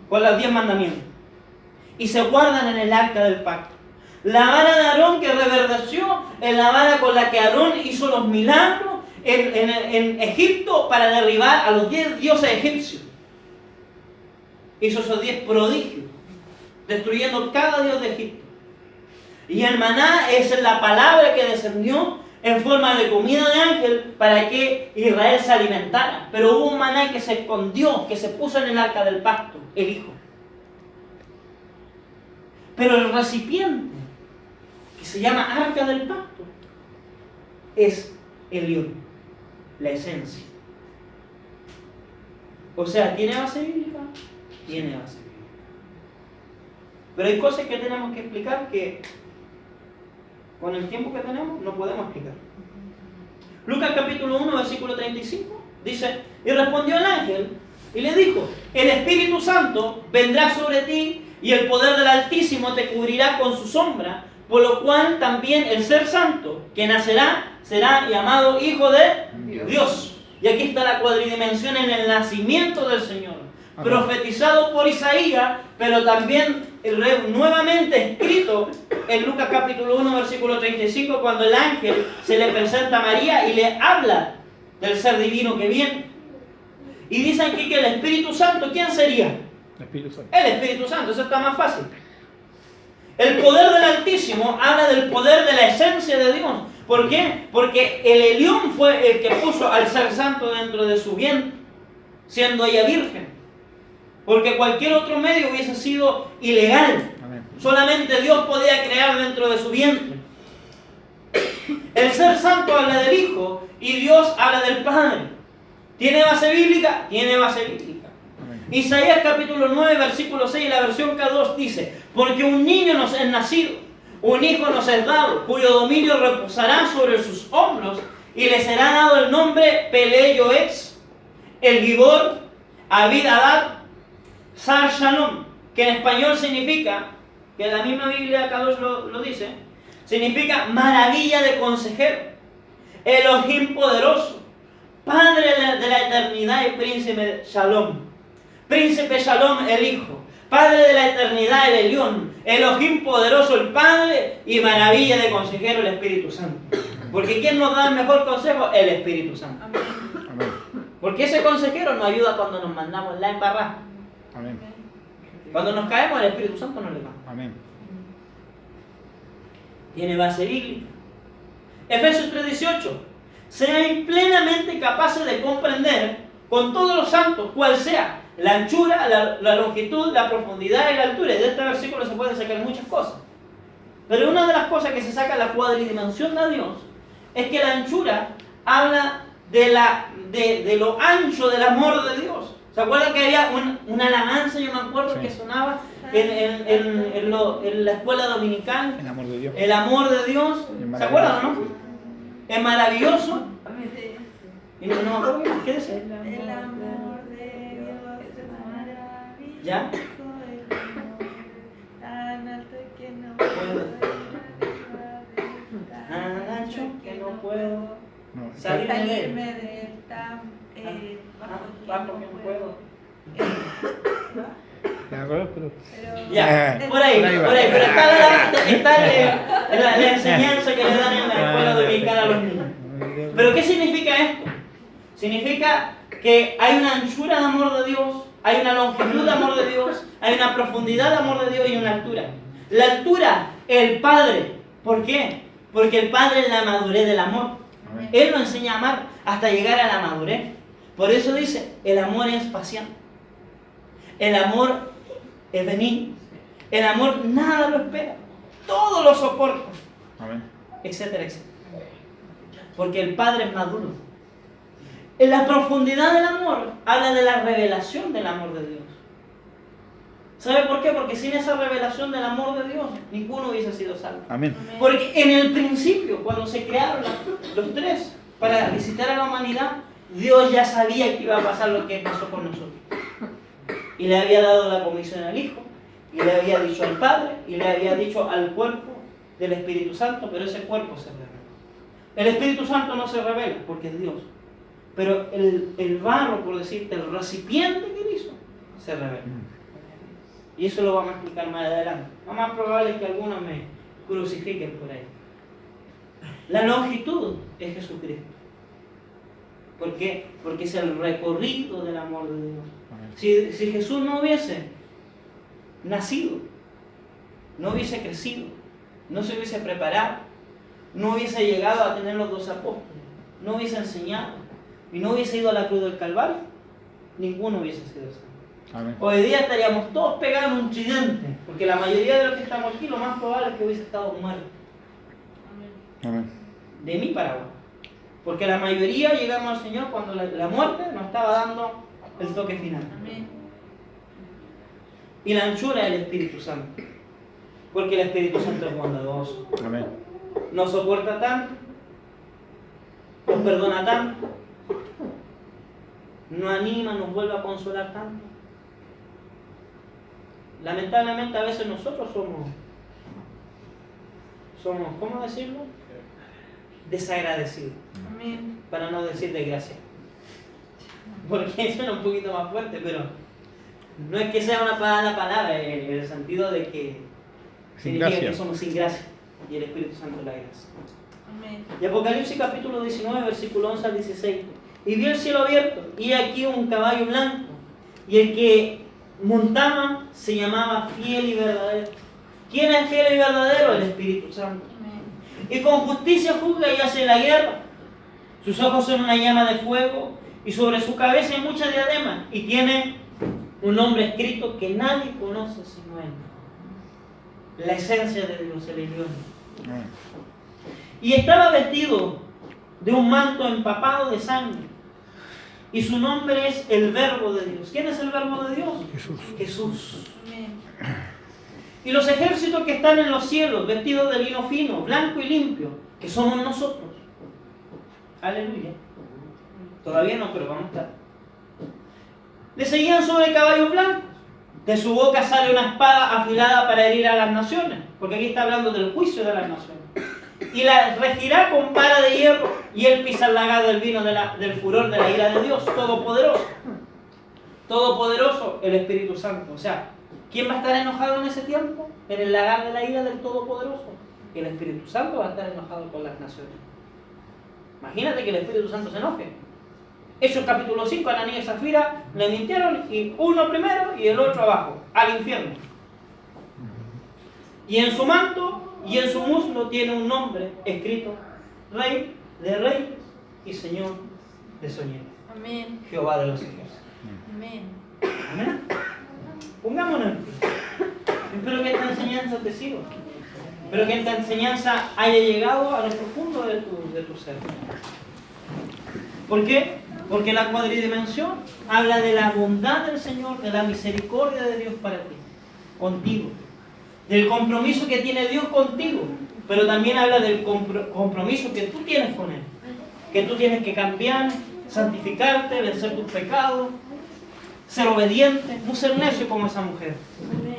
con los 10 mandamientos y se guardan en el arca del pacto. La vara de Aarón que reverdeció es la vara con la que Aarón hizo los milagros en Egipto para derribar a los 10 dioses egipcios. Hizo esos 10 prodigios, destruyendo cada dios de Egipto. Y el maná es la palabra que descendió en forma de comida de ángel para que Israel se alimentara. Pero hubo un maná que se escondió, que se puso en el arca del pacto, el Hijo. Pero el recipiente, que se llama arca del pacto, es el Hijo, la esencia. O sea, ¿tiene base bíblica? Tiene base bíblica. Pero hay cosas que tenemos que explicar que con el tiempo que tenemos no podemos explicar. Lucas capítulo 1, versículo 35, dice: y respondió el ángel y le dijo: el Espíritu Santo vendrá sobre ti y el poder del Altísimo te cubrirá con su sombra, por lo cual también el ser santo que nacerá será llamado Hijo de Dios. Y aquí está la cuadridimensión en el nacimiento del Señor. profetizado por Isaías, pero también nuevamente escrito en Lucas capítulo 1, versículo 35, cuando el ángel se le presenta a María y le habla del ser divino que viene. Y dicen aquí que el Espíritu Santo, ¿quién sería? El Espíritu Santo. El Espíritu Santo, eso está más fácil. El poder del Altísimo habla del poder de la esencia de Dios. ¿Por qué? Porque el Elión fue el que puso al ser santo dentro de su vientre, siendo ella virgen. Porque cualquier otro medio hubiese sido ilegal. Amén. Solamente Dios podía crear dentro de su vientre. El ser santo habla del Hijo y Dios habla del Padre. ¿Tiene base bíblica? Tiene base bíblica. Amén. Isaías capítulo 9, versículo 6, la versión K2 dice: porque un niño nos es nacido, un hijo nos es dado, cuyo dominio reposará sobre sus hombros, y le será dado el nombre Pele-Yoetz, el Gibor, Abid-Adad, Sar Shalom, que en español significa, que la misma Biblia K2 lo dice, significa maravilla de consejero, Elohim poderoso, Padre de la eternidad y príncipe Shalom. Príncipe Shalom, el Hijo. Padre de la eternidad, el Elión. Elohim poderoso, el Padre. Y maravilla de consejero, el Espíritu Santo. Porque ¿quién nos da el mejor consejo? El Espíritu Santo. Amén. Porque ese consejero nos ayuda cuando nos mandamos la embarrada. Amén. Cuando nos caemos, el Espíritu Santo nos levanta. Amén. Tiene base bíblica. Efesios 3:18. Sean plenamente capaces de comprender con todos los santos cuál sea la anchura, la longitud, la profundidad y la altura. Y de este versículo se pueden sacar muchas cosas. Pero una de las cosas que se saca de la cuadridimensión de Dios es que la anchura habla de lo ancho del amor de Dios. ¿Se acuerdan que había una alabanza, yo me acuerdo, sí, que sonaba en la escuela dominical? El amor de Dios. El amor de Dios. ¿Se acuerdan o no? Es maravilloso. Y no me acuerdo qué más. ¿Qué dice? El amor de Dios es maravilloso. ¿Ya? Tan alto que no puedo. Tan Tan ancho que no puedo No, salirme de él. salirme de él tan Bajo que no puedo. ¿De acuerdo? Pero... Ya, por ahí. Pero está la enseñanza que le dan en la escuela dominical a los niños. ¿Pero qué significa esto? Significa que hay una anchura de amor de Dios, hay una longitud de amor de Dios, hay una profundidad de amor de Dios y una altura. La altura, el Padre. ¿Por qué? Porque el Padre es la madurez del amor. Amén. Él nos enseña a amar hasta llegar a la madurez. Por eso dice, el amor es paciente. El amor es benigno. El amor nada lo espera. Todo lo soporta. Amén. Etcétera, etcétera. Porque el Padre es maduro. En la profundidad del amor habla de la revelación del amor de Dios. ¿Sabe por qué? Porque sin esa revelación del amor de Dios, ninguno hubiese sido salvo. Amén. Porque en el principio, cuando se crearon los tres para visitar a la humanidad, Dios ya sabía que iba a pasar lo que pasó con nosotros. Y le había dado la comisión al Hijo, y le había dicho al Padre, y le había dicho al cuerpo del Espíritu Santo, pero ese cuerpo se revela. El Espíritu Santo no se revela porque es Dios. Pero el barro, por decirte, el recipiente que él hizo, se revela. Y eso lo vamos a explicar más adelante. Lo más probable es que algunos me crucifiquen por ahí. La longitud es Jesucristo. ¿Por qué? Porque es el recorrido del amor de Dios. Si Jesús no hubiese nacido, no hubiese crecido, no se hubiese preparado, no hubiese llegado a tener los 12 apóstoles, no hubiese enseñado y no hubiese ido a la cruz del Calvario, ninguno hubiese sido salvo. Amén. Hoy día estaríamos todos pegados en un tridente, porque la mayoría de los que estamos aquí, lo más probable es que hubiese estado muerto. Amén. De mí para abajo. Porque la mayoría llegamos al Señor cuando la muerte nos estaba dando el toque final. Amén. Y la anchura del Espíritu Santo. Porque el Espíritu Santo es bondadoso. Amén. Nos soporta tanto, nos perdona tanto, nos anima, nos vuelve a consolar tanto. Lamentablemente a veces nosotros somos, ¿cómo decirlo? Desagradecidos, Amén. para no decir desgraciados. Porque suena un poquito más fuerte, No es que sea una mala palabra, en el sentido de que Sin significa gracia. que somos sin gracia y el Espíritu Santo es la gracia. Amén. Y Apocalipsis capítulo 19, versículo 11 al 16. Y vio el cielo abierto, y aquí un caballo blanco, y el que montaba se llamaba Fiel y Verdadero. ¿Quién es fiel y verdadero? El Espíritu Santo. Amén. Y con justicia juzga y hace la guerra. Sus ojos son una llama de fuego, y sobre su cabeza hay muchas diademas, y tiene un nombre escrito que nadie conoce sino él. La esencia de Dios, el Dios. Amén. Y estaba vestido de un manto empapado de sangre. Y su nombre es el Verbo de Dios. ¿Quién es el Verbo de Dios? Jesús. Jesús. Amén. Y los ejércitos que están en los cielos, vestidos de lino fino, blanco y limpio, que somos nosotros. Aleluya. Todavía no, pero vamos a estar. Le seguían sobre caballos blancos. De su boca sale una espada afilada para herir a las naciones. Porque aquí está hablando del juicio de las naciones. Y la regirá con vara de hierro, y él pisa el lagar del vino del furor de la ira de Dios, todopoderoso. Todopoderoso, el Espíritu Santo. O sea, ¿quién va a estar enojado en ese tiempo? En el lagar de la ira del Todopoderoso. El Espíritu Santo va a estar enojado con las naciones. Imagínate que el Espíritu Santo se enoje. Hechos capítulo 5, Ananías y Zafira le mintieron, y uno primero y el otro abajo, al infierno. Y en su manto y en su muslo tiene un nombre escrito: Rey de Reyes y Señor de Señores. Amén. Jehová de los ejércitos. Amén. Amén. Pongámonos en pie. Espero que esta enseñanza te sirva. Espero que esta enseñanza haya llegado a lo profundo de tu ser. ¿Por qué? Porque la cuadridimensión habla de la bondad del Señor, de la misericordia de Dios para ti, contigo, del compromiso que tiene Dios contigo, pero también habla del compromiso que tú tienes con Él, que tú tienes que cambiar, santificarte, vencer tus pecados, ser obediente, no ser necio como esa mujer.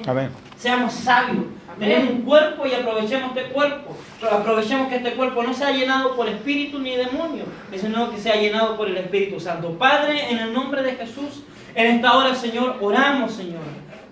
Amén. Seamos sabios, tenemos un cuerpo y aprovechemos este cuerpo. Aprovechemos que este cuerpo no sea llenado por espíritu ni demonio, sino que sea llenado por el Espíritu Santo. Padre, en el nombre de Jesús, en esta hora, Señor, oramos, Señor,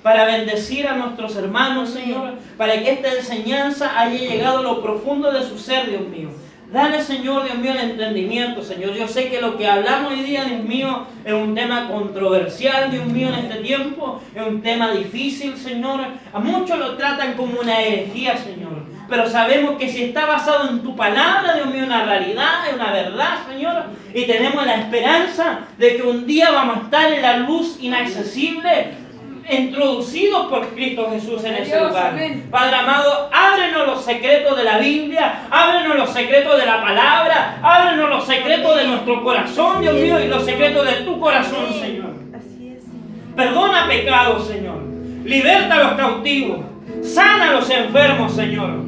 para bendecir a nuestros hermanos, Señor, para que esta enseñanza haya llegado a lo profundo de su ser, Dios mío. Dale, Señor, Dios mío, el entendimiento, Señor. Yo sé que lo que hablamos hoy día, Dios mío, es un tema controversial, Dios mío, en este tiempo. Es un tema difícil, Señor. A muchos lo tratan como una herejía, Señor. Pero sabemos que si está basado en tu palabra, Dios mío, una realidad, una verdad, Señor. Y tenemos la esperanza de que un día vamos a estar en la luz inaccesible, introducidos por Cristo Jesús en ese lugar. Amén. Padre amado, ábrenos los secretos de la Biblia, ábrenos los secretos de la palabra, ábrenos los secretos de nuestro corazón, Dios mío, y los secretos de tu corazón, Señor. Así es, Señor. Perdona pecados, Señor. Liberta a los cautivos. Sana a los enfermos, Señor.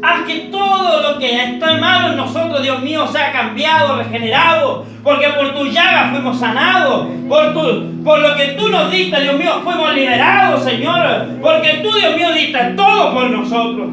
Haz que todo lo que está malo en nosotros, Dios mío, sea cambiado, regenerado. Porque por tu llaga fuimos sanados. Por lo que tú nos diste, Dios mío, fuimos liberados, Señor. Porque tú, Dios mío, diste todo por nosotros.